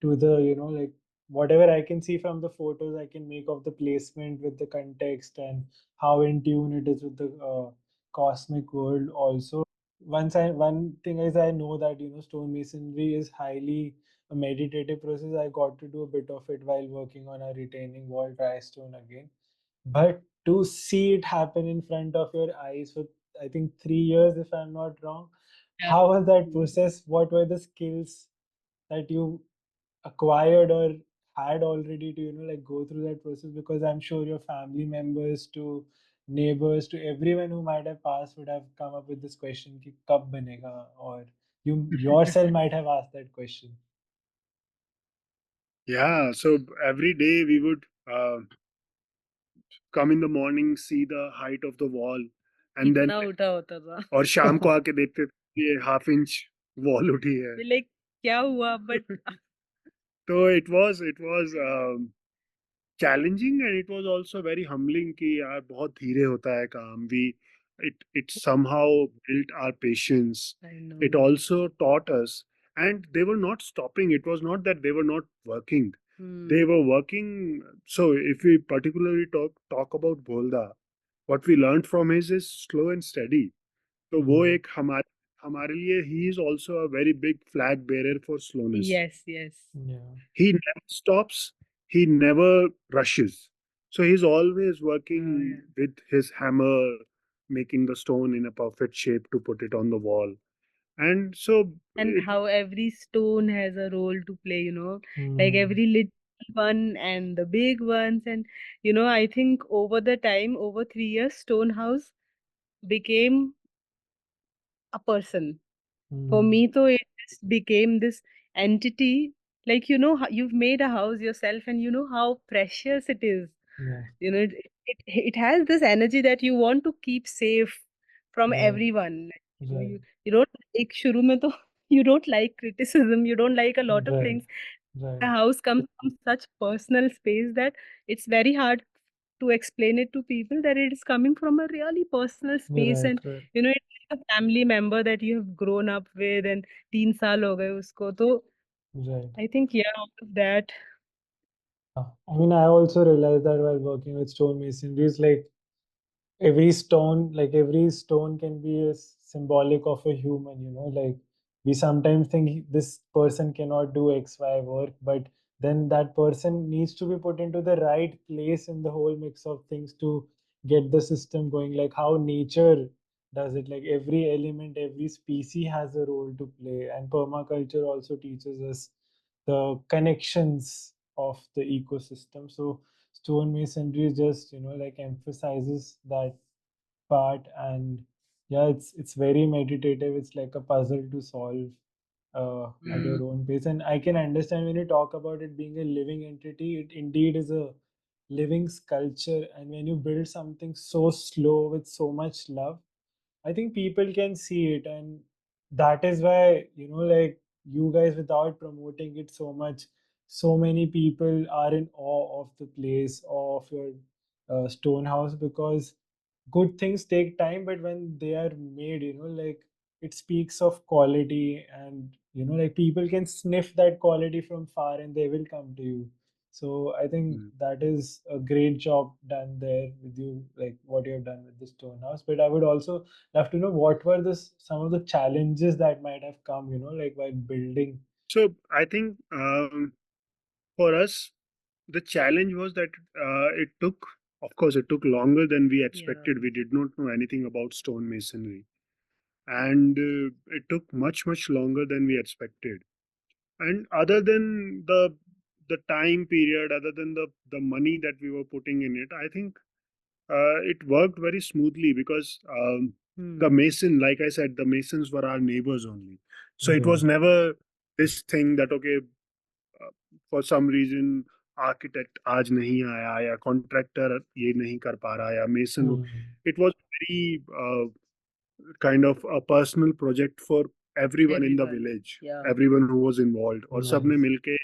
to the, like whatever I can see from the photos, I can make of the placement with the context and how in tune it is with the cosmic world also. One thing is, I know that stonemasonry is highly a meditative process. I got to do a bit of it while working on a retaining wall dry stone again. But to see it happen in front of your eyes for, I think, 3 years, if I'm not wrong, Yeah. how was that process? What were the skills that you acquired or had already to, like go through that process? Because I'm sure your family members to neighbors to everyone who might have passed would have come up with this question, ki kab banega, or you yourself might have asked that question. Yeah, so every day we would come in the morning, see the height of the wall, and then कितना उठा होता था. और शाम को आके देखते थे ये हाफ इंच वॉल उठी है. We're like क्या हुआ, but तो it was challenging, and it was also very humbling कि यार बहुत धीरे होता है काम. It somehow built our patience. I It know. also taught us, and they were not stopping. It was not that they were not working. They were working. So if we particularly talk about Bholda, what we learned from is slow and steady. तो वो Hmm. एक हमारे लिए he is also a very big flag bearer for slowness. Yes, yes. Yeah. He never stops, he never rushes. So he's always Oh, working yeah. with his hammer, making the stone in a perfect shape to put it on the wall. And so And it, how every stone has a role to play, like Hmm. every little one and the big ones. And, I think over the time, over 3 years, Stonehouse became a person. For Hmm. me, though, it just became this entity. Like, you've made a house yourself and you know how precious it is. Yeah. It has this energy that you want to keep safe from Right. everyone. Like, Right. you don't like shuru mein to you don't like criticism, you don't like a lot of Right. things. Right. The house comes from such personal space that it's very hard to explain it to people that it is coming from a really personal space, Right. and Right. it's like a family member that you have grown up with, and 3 साल हो गए उसको. तो Right. I think yeah, all of that. I mean, I also realized that while working with stonemasonry, it's like every stone can be a symbolic of a human, like we sometimes think this person cannot do XY work, but then that person needs to be put into the right place in the whole mix of things to get the system going, like how nature does it. Like every element, every species has a role to play, and permaculture also teaches us the connections of the ecosystem. So stonemasonry just, like emphasizes that part. And yeah, it's very meditative. It's like a puzzle to solve at your Mm. own pace. And I can understand when you talk about it being a living entity, it indeed is a living sculpture. And when you build something so slow with so much love, I think people can see it. And that is why, like you guys, without promoting it so much, so many people are in awe of the place, awe of your stone house, because good things take time, but when they are made, like it speaks of quality. And, like people can sniff that quality from far and they will come to you. So I think Mm. that is a great job done there with you, like what you have done with the stone house. But I would also love to know what were some of the challenges that might have come, like while building. So I think for us, the challenge was that it took, of course, it took longer than we Yeah. expected. We did not know anything about stonemasonry, and it took much longer than we expected. And other than the time period, other than the money that we were putting in it, I think it worked very smoothly because the Hmm. mason, like I said, the masons were our neighbors only. So it was Right. never this thing that okay, uh, for some reason architect आज नहीं आया या contractor ये नहीं कर पा रहा या mason. Hmm. It was very kind of a personal project for everyone in the Everyone. village, Yeah. everyone who was involved. और सबने Nice. मिलके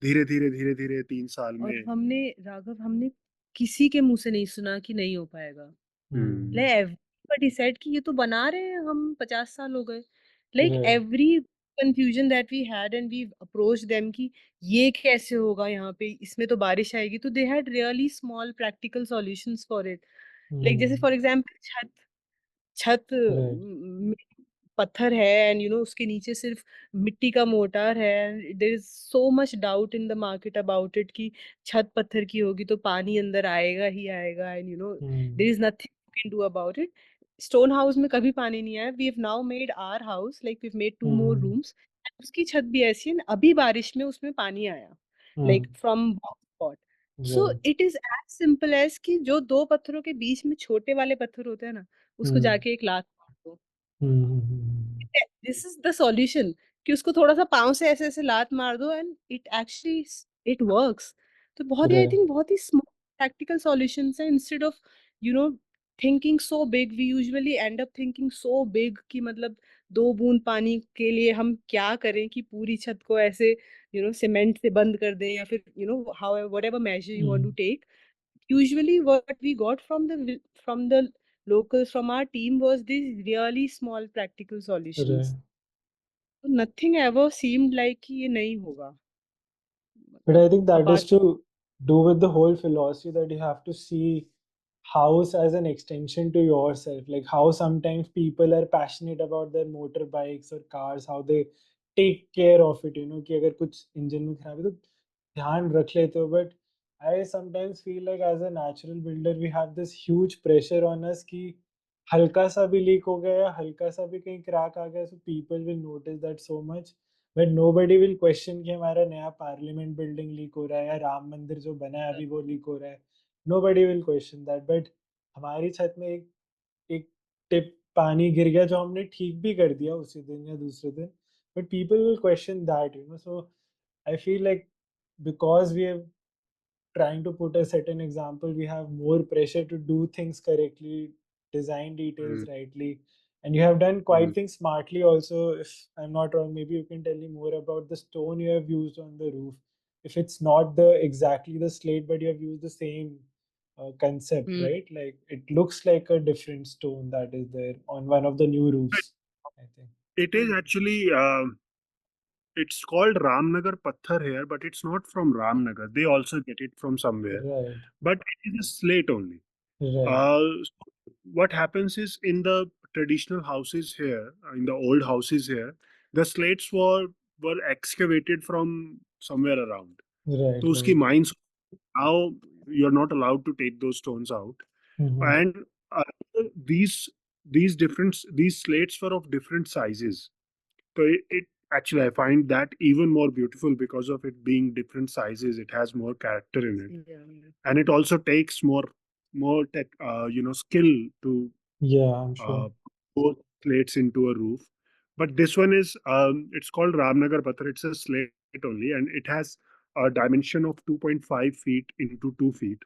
धीरे धीरे 3 साल और में. हमने किसी के मुंह से नहीं सुना कि नहीं हो पाएगा। Hmm. लाइक एवरीबॉडी सेड कि ये तो बना रहे हैं हम 50 साल हो गए। Like Right. Every confusion that we had and we approach them कि ये कैसे होगा यहाँ पे, इसमें तो बारिश आएगी। तो they had really small practical solutions for it. Like जैसे Hmm. फॉर एग्जांपल छत छत Right. में पत्थर है एंड उसके नीचे सिर्फ मिट्टी का मोर्टार है। There is so much doubt in the market about it कि छत पत्थर की होगी तो पानी अंदर आएगा ही आएगा and there Hmm. Is nothing you can do about it. Stone house में कभी पानी नहीं आया। We have now made our house, like we have made 2 more Hmm. Rooms. उसकी छत भी ऐसी है, अभी बारिश में उसमें पानी आया, Hmm. Like from spot. So Right. It is as simple as कि जो दो पत्थरों के बीच में छोटे वाले पत्थर होते हैं ना, उसको Hmm. जाके एक लात मार दो। Hmm. This is the solution कि उसको थोड़ा सा पाँव से ऐसे ऐसे लात मार दो and it actually it works. तो बहुत ही आई Right. थिंक बहुत ही स्मॉल प्रैक्टिकल सॉल्यूशंस है। Instead of you know thinking so big, we usually end up thinking so big कि मतलब 2 बूंद पानी के लिए हम क्या करें कि पूरी छत को ऐसे सीमेंट से बंद कर दें या फिर how whatever major you want to Hmm. Take. Usually what we got from the locals, from our team, was these really small practical Right. solutions. So nothing ever seemed like कि ये नहीं होगा, But I मतलब think that is apart to do with the whole philosophy that you have to see house as an extension to yourself. Like how sometimes people are passionate about their motorbikes or cars, how they take care of it, कि अगर कुछ engine में खराब है तो ध्यान रख लेते हो. But I sometimes feel like as a natural builder, we have this huge pressure on us कि हल्का सा भी लीक हो गया या हल्का सा भी कहीं क्रैक आ गया, so people will notice that so much. But nobody will question कि हमारा नया पार्लियामेंट बिल्डिंग लीक हो रहा है या राम मंदिर जो बना है अभी वो लीक हो रहा है. Nobody will question that. But हमारी छत में एक एक टिप पानी गिर गया जो हमने ठीक भी कर दिया उसी दिन या दूसरे दिन. But people will question that, so I feel like because we have trying to put a certain example, we have more pressure to do things correctly, design details Mm. rightly, and you have done quite Mm. things smartly also. If I'm not wrong, maybe you can tell me more about the stone you have used on the roof. If it's not the exactly the slate, but you have used the same concept, hmm. right? Like it looks like a different stone that is there on one of the new roofs, I think. It is actually it's called Ramnagar Patthar here, but it's not from Ramnagar. They also get it from somewhere, Right, but it is a slate only. right, What happens is in the traditional houses here, in the old houses here, the slates were excavated from somewhere around. right, So उसकी right. mines now you're not allowed to take those stones out. Mhm. And these these slates were of different sizes. So it actually, I find that even more beautiful because of it being different sizes. It has more character in it, Yeah. and it also takes more tech, skill to Yeah, I'm sure. uh, put slates into a roof. But this one is it's called Ramnagar Pathar. It's a slate only, and it has a dimension of 2.5 feet into 2 feet.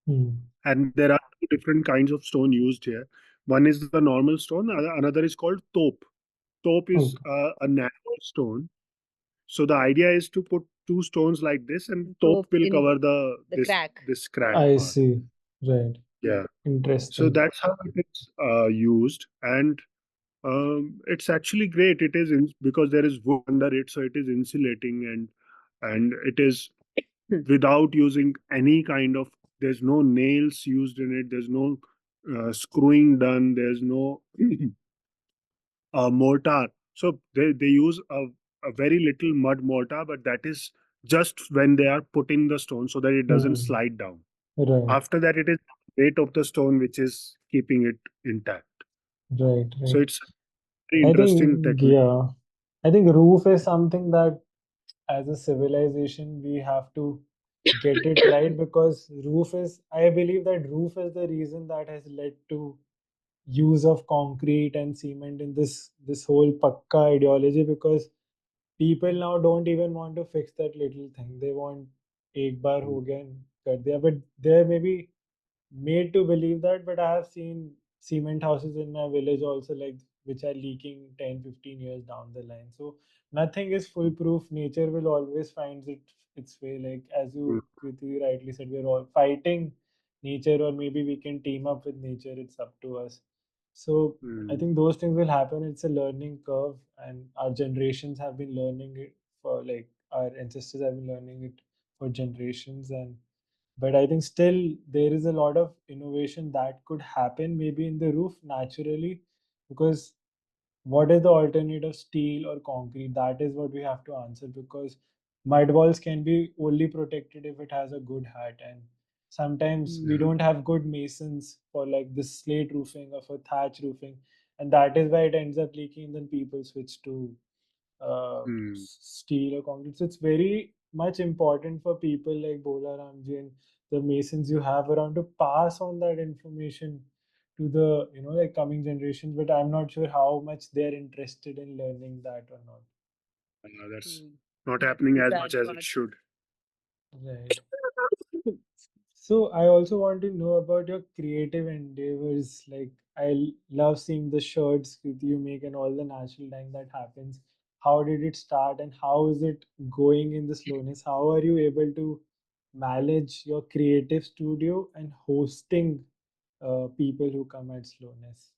Mm. And there are two different kinds of stone used here. One is the normal stone, another is called taupe. Taupe is Okay. a narrow stone. So the idea is to put two stones like this, and taupe Top will in cover the the this crack. this crack I part. see. Right. Yeah. So Interesting. that's how it is used, and it's actually great. It is because there is wood under it, so it is insulating, and it is without using any kind of. There's no nails used in it. There's no screwing done. There's no mortar. So they use a very little mud mortar, but that is just when they are putting the stone so that it doesn't Mm. slide down. Right. After that, it is the weight of the stone which is keeping it intact. Right. So Right. it's very I interesting think, technique. yeah. I think roof is something that as a civilization we have to get it right, because roof is, I believe that roof is the reason that has led to use of concrete and cement in this whole pakka ideology, because people now don't even want to fix that little thing. They want ek bar ho gaya and kar diya. But they're maybe made to believe that. But I have seen cement houses in my village also, like which are leaking 10, 15 years down the line. So nothing is foolproof. Nature will always find its way. Like as Mm, you Kriti rightly said, we're all fighting nature, or maybe we can team up with nature. It's up to us. So I mm, think those things will happen. It's a learning curve, and our generations have been learning it for, like, our ancestors have been learning it for generations. And but I think still there is a lot of innovation that could happen maybe in the roof naturally, because what is the alternate of steel or concrete? That is what we have to answer, because mud walls can be only protected if it has a good hat, and sometimes we Mm. yeah. don't have good masons for like the slate roofing or for thatch roofing, and that is why it ends up leaking, and then people switch to Mm, steel or concrete. So it's very much important for people like Bola Ramji and the masons you have around to pass on that information to the, like, coming generations. But I'm not sure how much they're interested in learning that or not. that's Mm. not That's happening the as sad much as it part. should. Right. So I also want to know about your creative endeavors. Like, love seeing the shirts with you make and all the natural dyeing that happens. How did it start and how is it going in the slowness? How are you able to manage your creative studio and hosting people who come at slowness?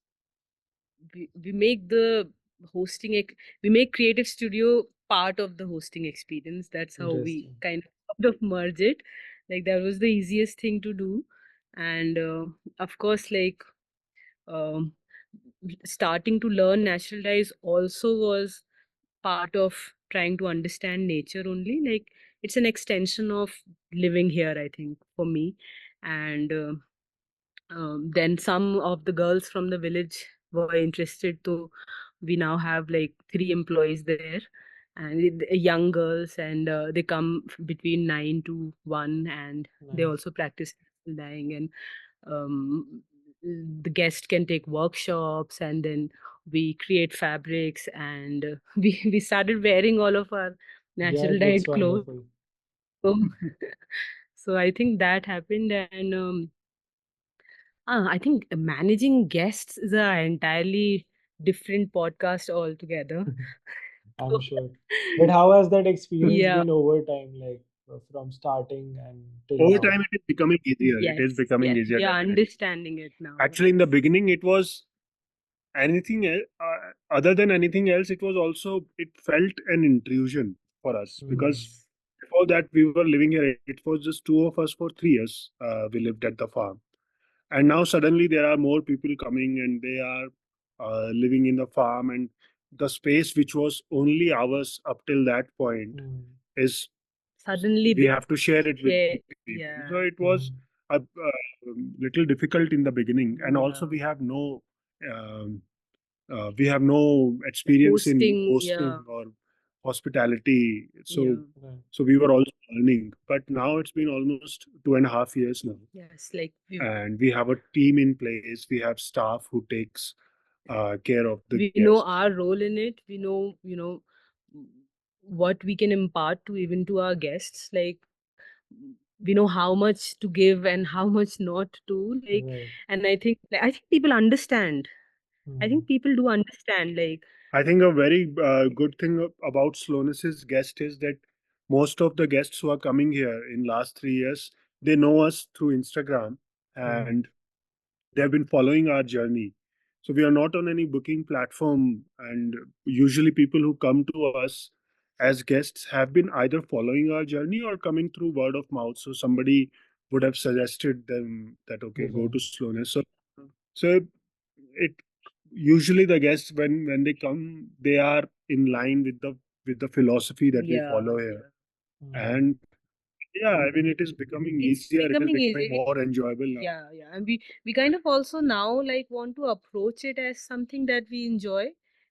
We make the hosting we make creative studio part of the hosting experience. That's how we Interesting. kind of merge it. Like that was the easiest thing to do. And of course, like um, starting to learn natural dyes also was part of trying to understand nature only. Like it's an extension of living here, I think, for me. And then some of the girls from the village were interested, so we now have like 3 employees there, and young girls, and they come between 9 to 1, and they Nice. also practice dyeing. And um, the guest can take workshops, and then we create fabrics, and we started wearing all of our Yeah, natural it looks dyed clothes. wonderful. So, so I think that happened. And I think managing guests is a entirely different podcast altogether. I'm So, sure. But how has that experience yeah, been over time, like from starting and till Over now? time, it is becoming easier. It yes, is becoming yes, easier, we are definitely. understanding it now. Actually, in the beginning, it was anything else, other than anything else. It was also, it felt an intrusion for us Hmm. because before that we were living here. It was just two of us for 3 years. We lived at the farm, and now suddenly there are more people coming, and they are living in the farm, and the space which was only ours up till that point Hmm. is Suddenly, we they have to share it with share, people. So yeah. it was Hmm. little difficult in the beginning, and also Yeah. um, we have no experience in Hosting, hosting yeah, or hospitality. yeah. Right. So we were also learning, but now it's been almost 2.5 years now, Yes, like and we have a team in place. We have staff who takes care of the we know guests. our role in it. We know, what we can impart to even to our guests. Like we know how much to give and how much not to. Like, Right. and I think people understand. I Mm. think people do understand. Like, I think a very good thing about Slowness's guest is that most of the guests who are coming here in last 3 years, they know us through Instagram, Mm. and they have been following our journey. So we are not on any booking platform, and usually people who come to us as guests have been either following our journey or coming through word of mouth. So somebody would have suggested them that okay, go Right. to Slowness. So it usually the guests when they come, they are in line with the philosophy that we yeah, follow here. yeah. Mm. And yeah, I mean it is becoming It's easier, it is becoming becoming easy. more enjoyable now. Yeah, yeah. And we kind of also now like want to approach it as something that we enjoy.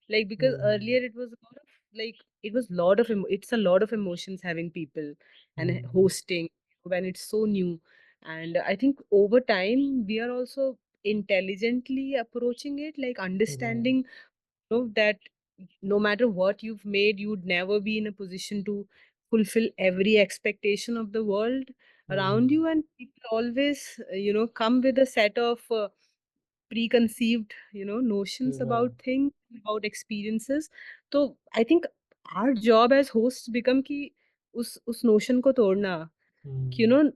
Like because Mm. earlier it was a lot of like it was lot of it's a lot of emotions having people and Mm. hosting when it's so new. And I think over time we are also intelligently approaching it, like Right. understanding that no matter what you've made, you'd never be in a position to fulfill every expectation of the world around Mm. you, and people always come with a set of preconceived notions Right. about things, about experiences. So I think our job as hosts become ki us notion ko todna, कि, Mm.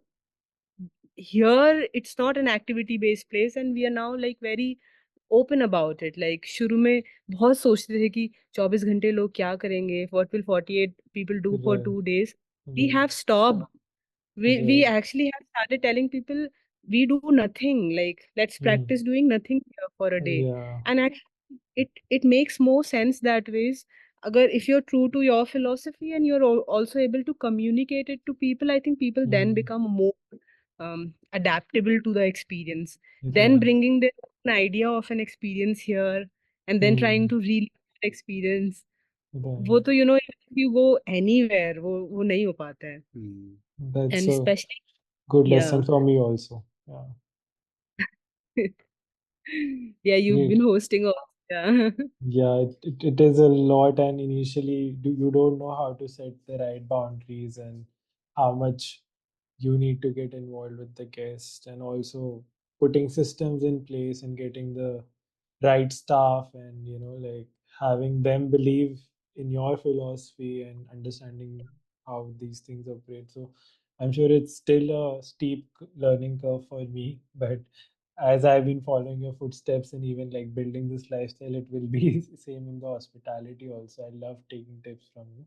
here it's not an activity based place, and we are now like very open about it. Like शुरू में बहुत सोचते थे कि 24 घंटे लोग क्या करेंगे, what will 48 people do for Right. 2 days. We Right. have stopped. We Right. actually have started telling people we do nothing. Like let's Mm. practice doing nothing here for a day. Yeah. And actually it makes more sense that ways. Agar if you're true to your philosophy and you're also able to communicate it to people, I think people then Mm. become more adaptable to the experience. Then Right. bringing their own idea of an experience here and then trying Mm. to relive the experience. वो Right. तो if you go anywhere वो नहीं हो पाता है. Hmm. That's And a especially, good lesson yeah. for me also. Yeah. Yeah, you've been Great. hosting also. Yeah. Yeah, it is a lot, and initially you don't know how to set the right boundaries and how much you need to get involved with the guest, and also putting systems in place and getting the right staff, and like having them believe in your philosophy and understanding how these things operate. So I'm sure it's still a steep learning curve for me, but as I've been following your footsteps and even like building this lifestyle, it will be same in the hospitality also. I love taking tips from you.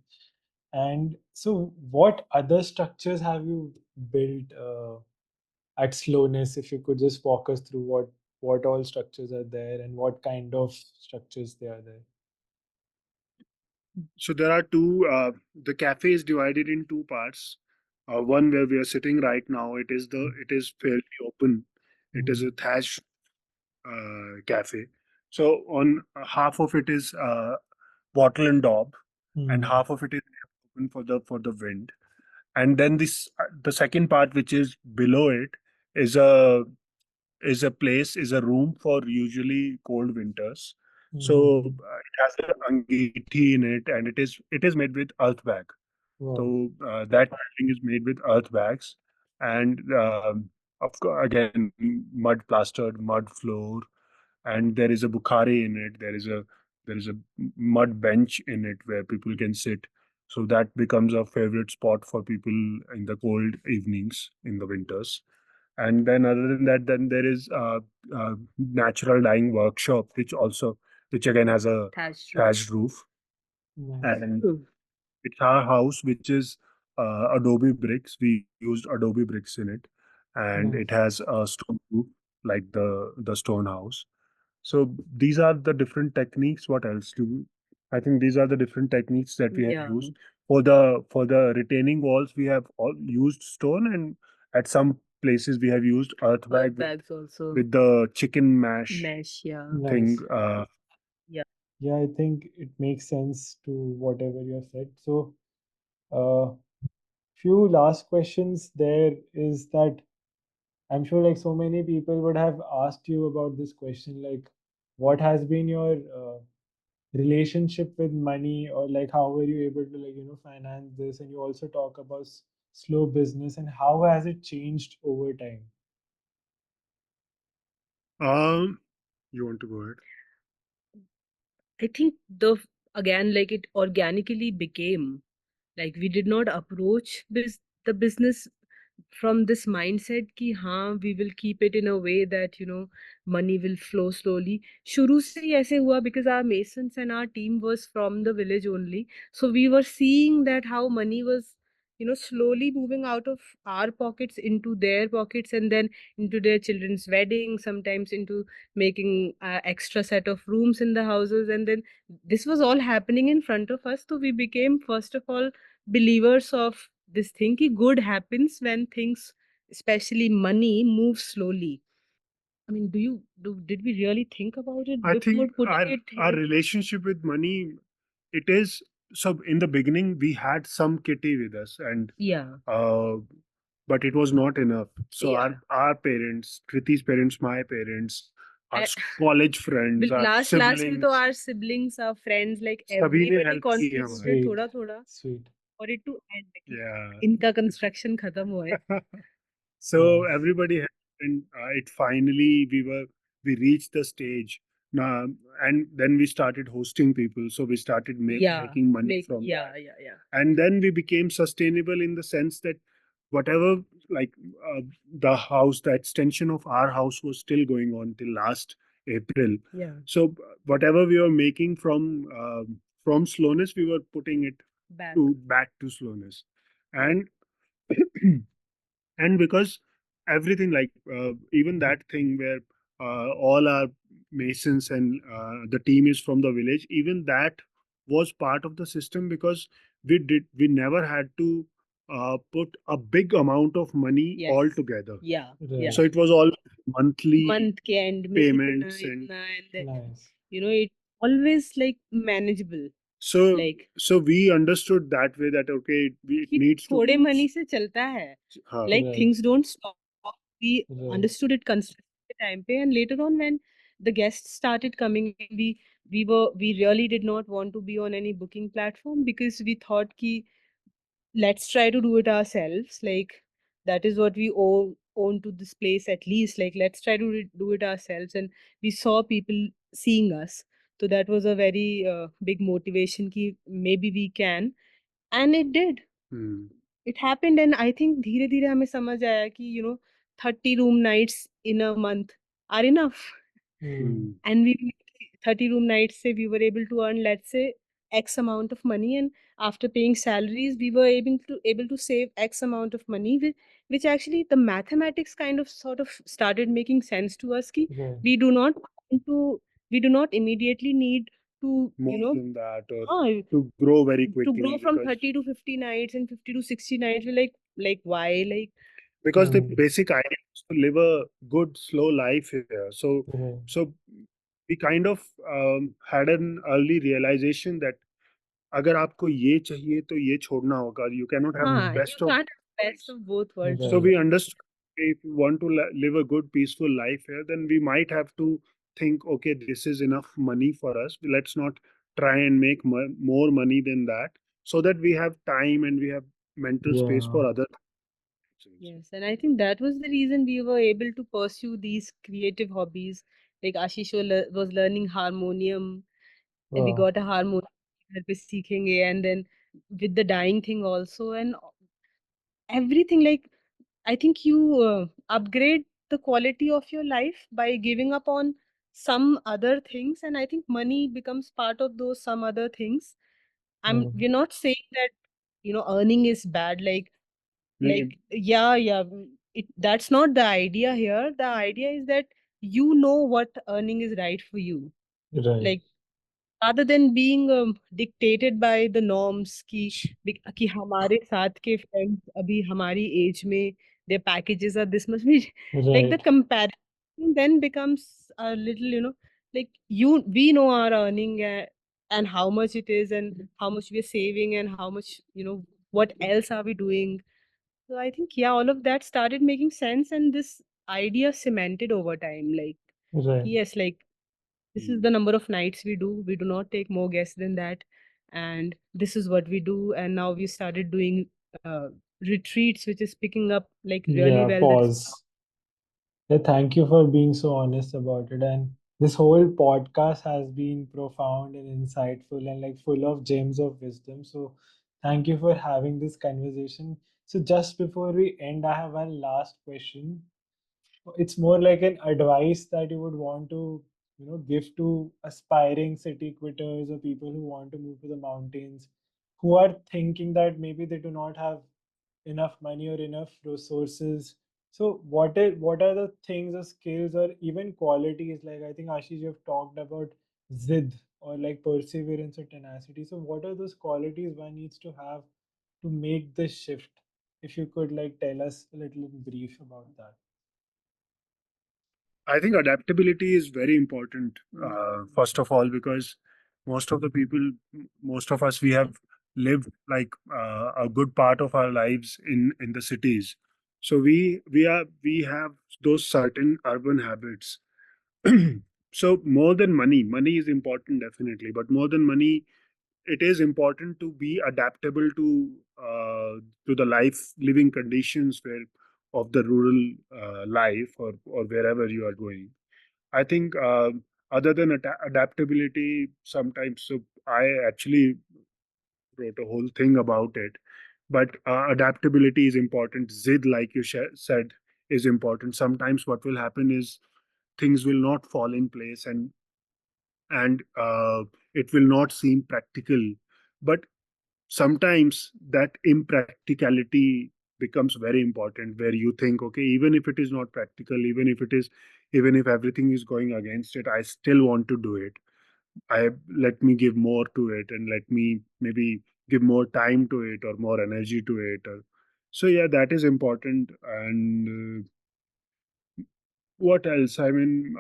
And so, what other structures have you built at Slowness? If you could just walk us through what all structures are there and what kind of structures they are there. So there are two. The cafe is divided in two parts. One where we are sitting right now. It is fairly open. It is Mm. a thatched cafe. So on half of it is bottle and daub, and Mm. half of it is open for the wind. And then this the second part, which is below it, is a place, is a room for usually cold winters. So Mm. it has an angithi in it, and it is made with earth bag. Wow. So that building is made with earth bags, and of course again mud plastered, mud floor, and there is a bukhari in it. There is a mud bench in it where people can sit. So that becomes a favorite spot for people in the cold evenings in the winters. And then other than that, then there is a natural dyeing workshop, which again has a Thatched roof. thatched roof, Nice. and Hmm. it's our house, which is adobe bricks. We used adobe bricks in it, and it Nice. has a stone roof like the stone house. So these are the different techniques. What else do I think these are the different techniques that we have Yeah. used for the retaining walls. We have all used stone, and at some places we have used earth bag Earth bags also. with the chicken mash Mesh, yeah. thing. Nice. Yeah. Yeah, I think it makes sense to whatever you have said. So, uh, few last questions there is that I'm sure like so many people would have asked you about this question, like what has been your relationship with money, or like how were you able to like finance this, and you also talk about slow business and how has it changed over time. Um, you want to go ahead? I think again, like, it organically became, like, we did not approach the business from this mindset कि हाँ we will keep it in a way that money will flow slowly. शुरू से ही ऐसे हुआ because our masons and our team was from the village only, so we were seeing that how money was slowly moving out of our pockets into their pockets, and then into their children's wedding, sometimes into making extra set of rooms in the houses, and then this was all happening in front of us. So we became, first of all, believers of this thing ki good happens when things, especially money, move slowly. I mean, did we really think about it I before think putting it our in? relationship with money, it is, so in the beginning we had some kitty with us, and Yeah. uh, but it was not enough. So Yeah. our parents, Kriti's parents, my parents, our I, college friends, our last में तो siblings, our siblings, our friends, like सभी ने everybody help की हमारी. contributed Sweet, थोड़ा थोड़ा sweet. for it to end. कि Yeah. इनका construction खत्म हुआ है. So Nice. everybody helped, and it finally we reached the stage now, and then we started hosting people. So we started Yeah. making money Make, from yeah, that, yeah, yeah. and then we became sustainable in the sense that whatever, like, uh, the house, the extension of our house was still going on till last April. Yeah. So whatever we were making from slowness, we were putting it Back. to back to slowness, and and because everything, like, even that thing where all our masons and the team is from the village, even that was part of the system, because we never had to put a big amount of money Yes. all together. Yeah. Yeah. So Right. it was all monthly Month के end में payments, and इतना and then Nice. it always like manageable, so like so we understood that way that okay, it कि needs to, थोड़े money से चलता है, हाँ, like Right. things don't stop. We Right. understood it consistently time पे, and later on when the guests started coming in, we really did not want to be on any booking platform, because we thought कि let's try to do it ourselves, like that is what we own to this place, at least, like let's try to do it ourselves. And we saw people seeing us, so that was a very big motivation ki maybe we can, and it did. hmm, It happened, and I think धीरे धीरे हमें समझ आया कि 30 room nights in a month are enough. Hmm. hmm, And we 30 room nights say we were able to earn, let's say, x amount of money, and after paying salaries we were able to save x amount of money, which actually the mathematics kind of sort of started making sense to us ki Right. we do not want to we do not immediately need to more than that, or uh, to grow very to grow quickly, from because 30 to 50 nights and 50 to 60 nights. We're like why, like the Hmm. basic idea is to live a good slow life here. So Right. so we kind of had an early realization that अगर आपको ये चाहिए तो ये छोड़ना होगा, you cannot have Hmm. you best of can't have best worlds. of both worlds So Right. we always. understood, if we want to live a good peaceful life here, then we might have to think, okay, this is enough money for us, let's not try and make more money than that, so that we have time and we have mental space Yeah. for other things. Yes, and I think that was the reason we were able to pursue these creative hobbies. Like Ashish was learning harmonium, and we Wow. got a harmonium घर पे सीखेंगे, and then with the dyeing thing also, and everything, like I think you upgrade the quality of your life by giving up on some other things, and I think money becomes part of those some other things. Hmm. We're not saying that earning is bad, नहीं, yeah, yeah, that's not the idea here. The idea is that you know what earning is right for you, Right. like rather than being dictated by the norms कि हमारे साथ के friends अभी हमारी age में their packages are this much. We like the Right. comparison then becomes a little, like we know our earning, and how much it is, and how much we are saving, and how much, what else are we doing. So I think, yeah, all of that started making sense, and this idea cemented over time. Like, Right. yes, like this is the number of nights we do. We do not take more guests than that, and this is what we do. And now we started doing retreats, which is picking up like really Yeah, well. That's pause. Yeah, thank you for being so honest about it. And this whole podcast has been profound and insightful and like full of gems of wisdom. So thank you for having this conversation. So just before we end, I have one last question. It's more like an advice that you would want to, give to aspiring city quitters or people who want to move to the mountains, who are thinking that maybe they do not have enough money or enough resources. So what are the things or skills or even qualities, like I think Ashish, you've talked about zid or like perseverance or tenacity. So what are those qualities one needs to have to make this shift? If you could like tell us a little in brief about that. I think adaptability is very important. First of all, because most of the people, most of us, we have lived like a good part of our lives in the cities. So we have those certain urban habits. So more than money is important definitely, but more than money, it is important to be adaptable to the life living conditions where of the rural life, or wherever you are going. I think other than adaptability, sometimes, so I actually wrote a whole thing about it. But adaptability is important. Zid, like you said, is important. Sometimes what will happen is things will not fall in place, and it will not seem practical. But sometimes that impracticality becomes very important, where you think, okay, even if it is not practical, even if everything is going against it, I still want to do it. I Let me give more to it, and let me maybe give more time to it, or more energy to it. So yeah, that is important. And what else? I mean,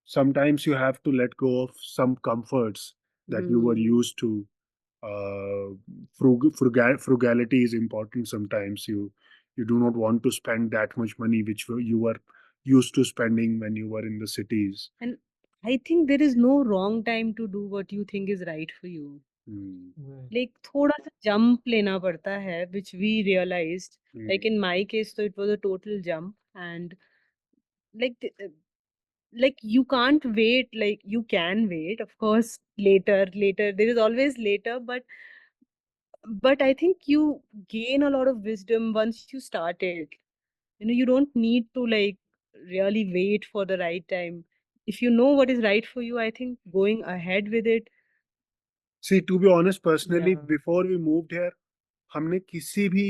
sometimes you have to let go of some comforts that you were mm, used to. Frugality is important. Sometimes you do not want to spend that much money which you were used to spending when you were in the cities. and I think there is no wrong time to do what you think is right for you. Hmm. Right. Like थोड़ा सा jump लेना पड़ता है, which we realized. Hmm. Like in my case, so it was a total jump, and like like you can't wait. Like you can wait, of course, later. There is always later, but I think you gain a lot of wisdom once you start it. You don't need to like really wait for the right time. If you know what is right for you, I think going ahead with it. See, to be honest, personally, Yeah. before we moved here, हमने किसी भी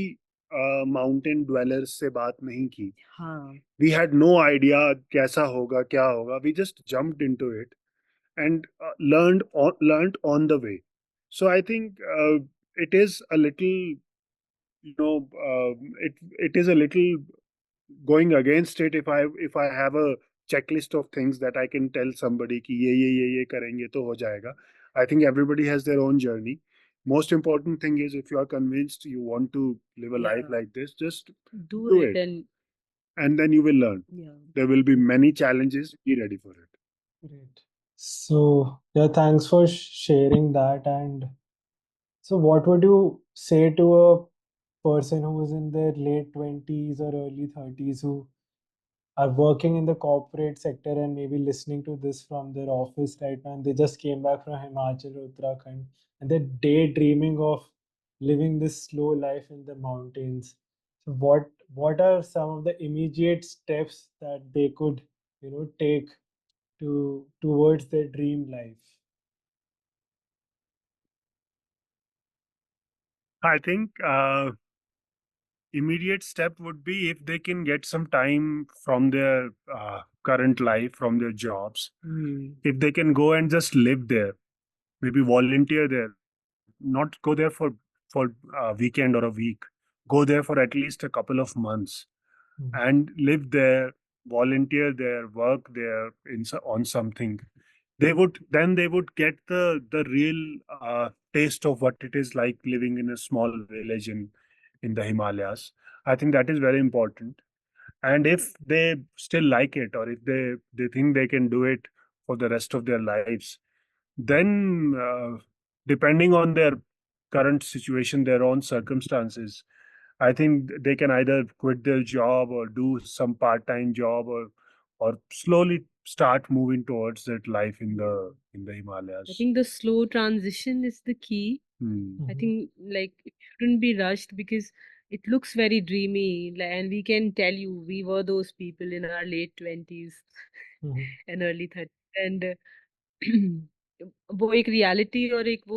mountain dwellers से बात नहीं की. हाँ. We had no idea कैसा होगा, क्या होगा. We just jumped into it, and learned on the way. So I think it is a little, it is a little going against it if I have a checklist of things that I can tell somebody कि ये करेंगे तो हो जाएगा. I think everybody has their own journey. Most important thing is, if you are convinced you want to live a life Yeah. like this, just Do do it, it, and and then you will learn. yeah. There will be many challenges. Be ready for it. Great. So, yeah, thanks for sharing that. And so, what would you say to a person who is in their late 20s or early 30s who are working in the corporate sector and maybe listening to this from their office right now? And they just came back from Himachal or Uttarakhand and they're daydreaming of living this slow life in the mountains. So, what are some of the immediate steps that they could, take towards their dream life? I think immediate step would be if they can get some time from their current life, from their jobs. If they can go and just live there, maybe volunteer there, not go there for a weekend or a week, go there for at least a couple of months and live there, volunteer there, work there on something, they would get the real taste of what it is like living in a small village in the Himalayas. I think that is very important. And if they still like it, or if they think they can do it for the rest of their lives, then depending on their current situation, their own circumstances, I think they can either quit their job or do some part-time job, or slowly start moving towards that life in the I Himalayas. think the slow transition is the key. I think like it shouldn't be rushed because it looks very dreamy, and we can tell you we were those people in our late 20s and early 30s, and वो एक reality और एक वो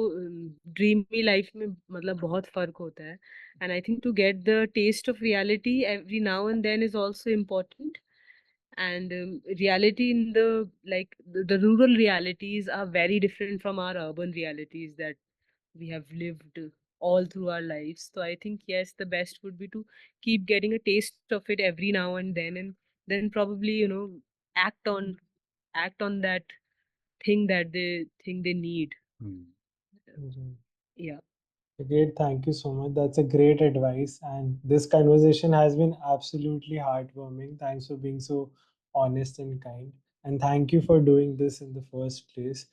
dreamy life में मतलब बहुत फर्क होता है. And I think to get the test of reality every now and then is also important. And reality in the rural realities are very different from our urban realities that we have lived all through our lives. So I think yes, the best would be to keep getting a taste of it every now and then probably act on act on that thing that they think they need. Yeah. Great, thank you so much. That's a great advice. And this conversation has been absolutely heartwarming. Thanks for being so honest and kind. And thank you for doing this in the first place.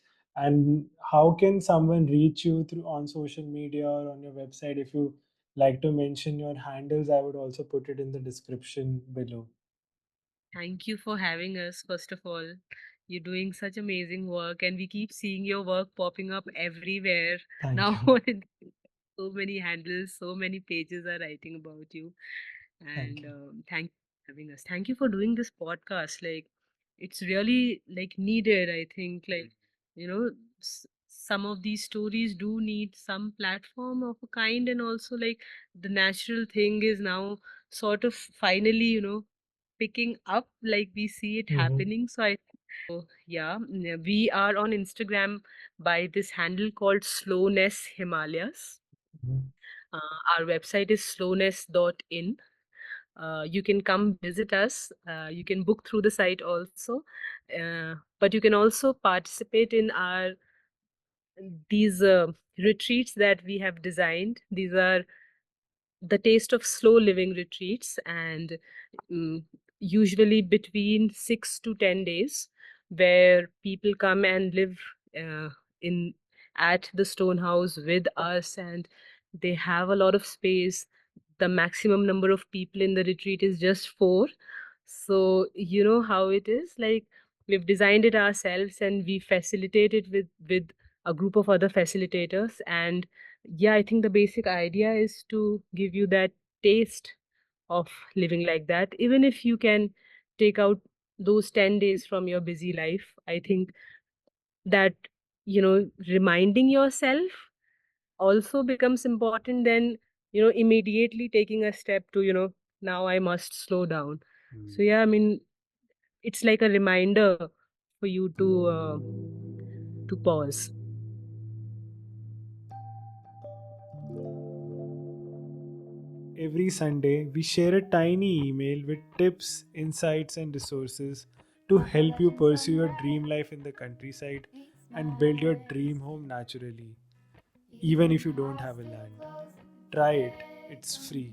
And how can someone reach you through on social media or on your website? If you like to mention your handles, I would also put it in the description below. Thank you for having us, first of all. You're doing such amazing work, and we keep seeing your work popping up everywhere. Thank Now, you. so many handles, so many pages are writing about you. Thank And you. thank you for having us. Thank you for doing this podcast. Like, it's really like needed, I think. Like, you know, some of these stories do need some platform of a kind, and also like the natural thing is now sort of finally, picking up, like we see it happening. So I yeah, we are on Instagram by this handle called Slowness Himalayas. Mhm. Our website is slowness.in. You can come visit us. You can book through the site also. But you can also participate in our these retreats that we have designed. These are the taste of slow living retreats, and mm, usually between 6 to 10 days, where people come and live uh, in at the stone house with us, and they have a lot of space. The maximum number of people in the retreat is just 4. So you know how it is, like we've designed it ourselves and we facilitate it with a group of other facilitators. And yeah, I think the basic idea is to give you that taste of living like that. Even if you can take out those 10 days from your busy life, I think that, reminding yourself also becomes important. Then, immediately taking a step to, now I must slow down. So, yeah, I mean, it's like a reminder for you to pause. Every Sunday, we share a tiny email with tips, insights, and resources to help you pursue your dream life in the countryside and build your dream home naturally, even if you don't have a land. Try it, it's free.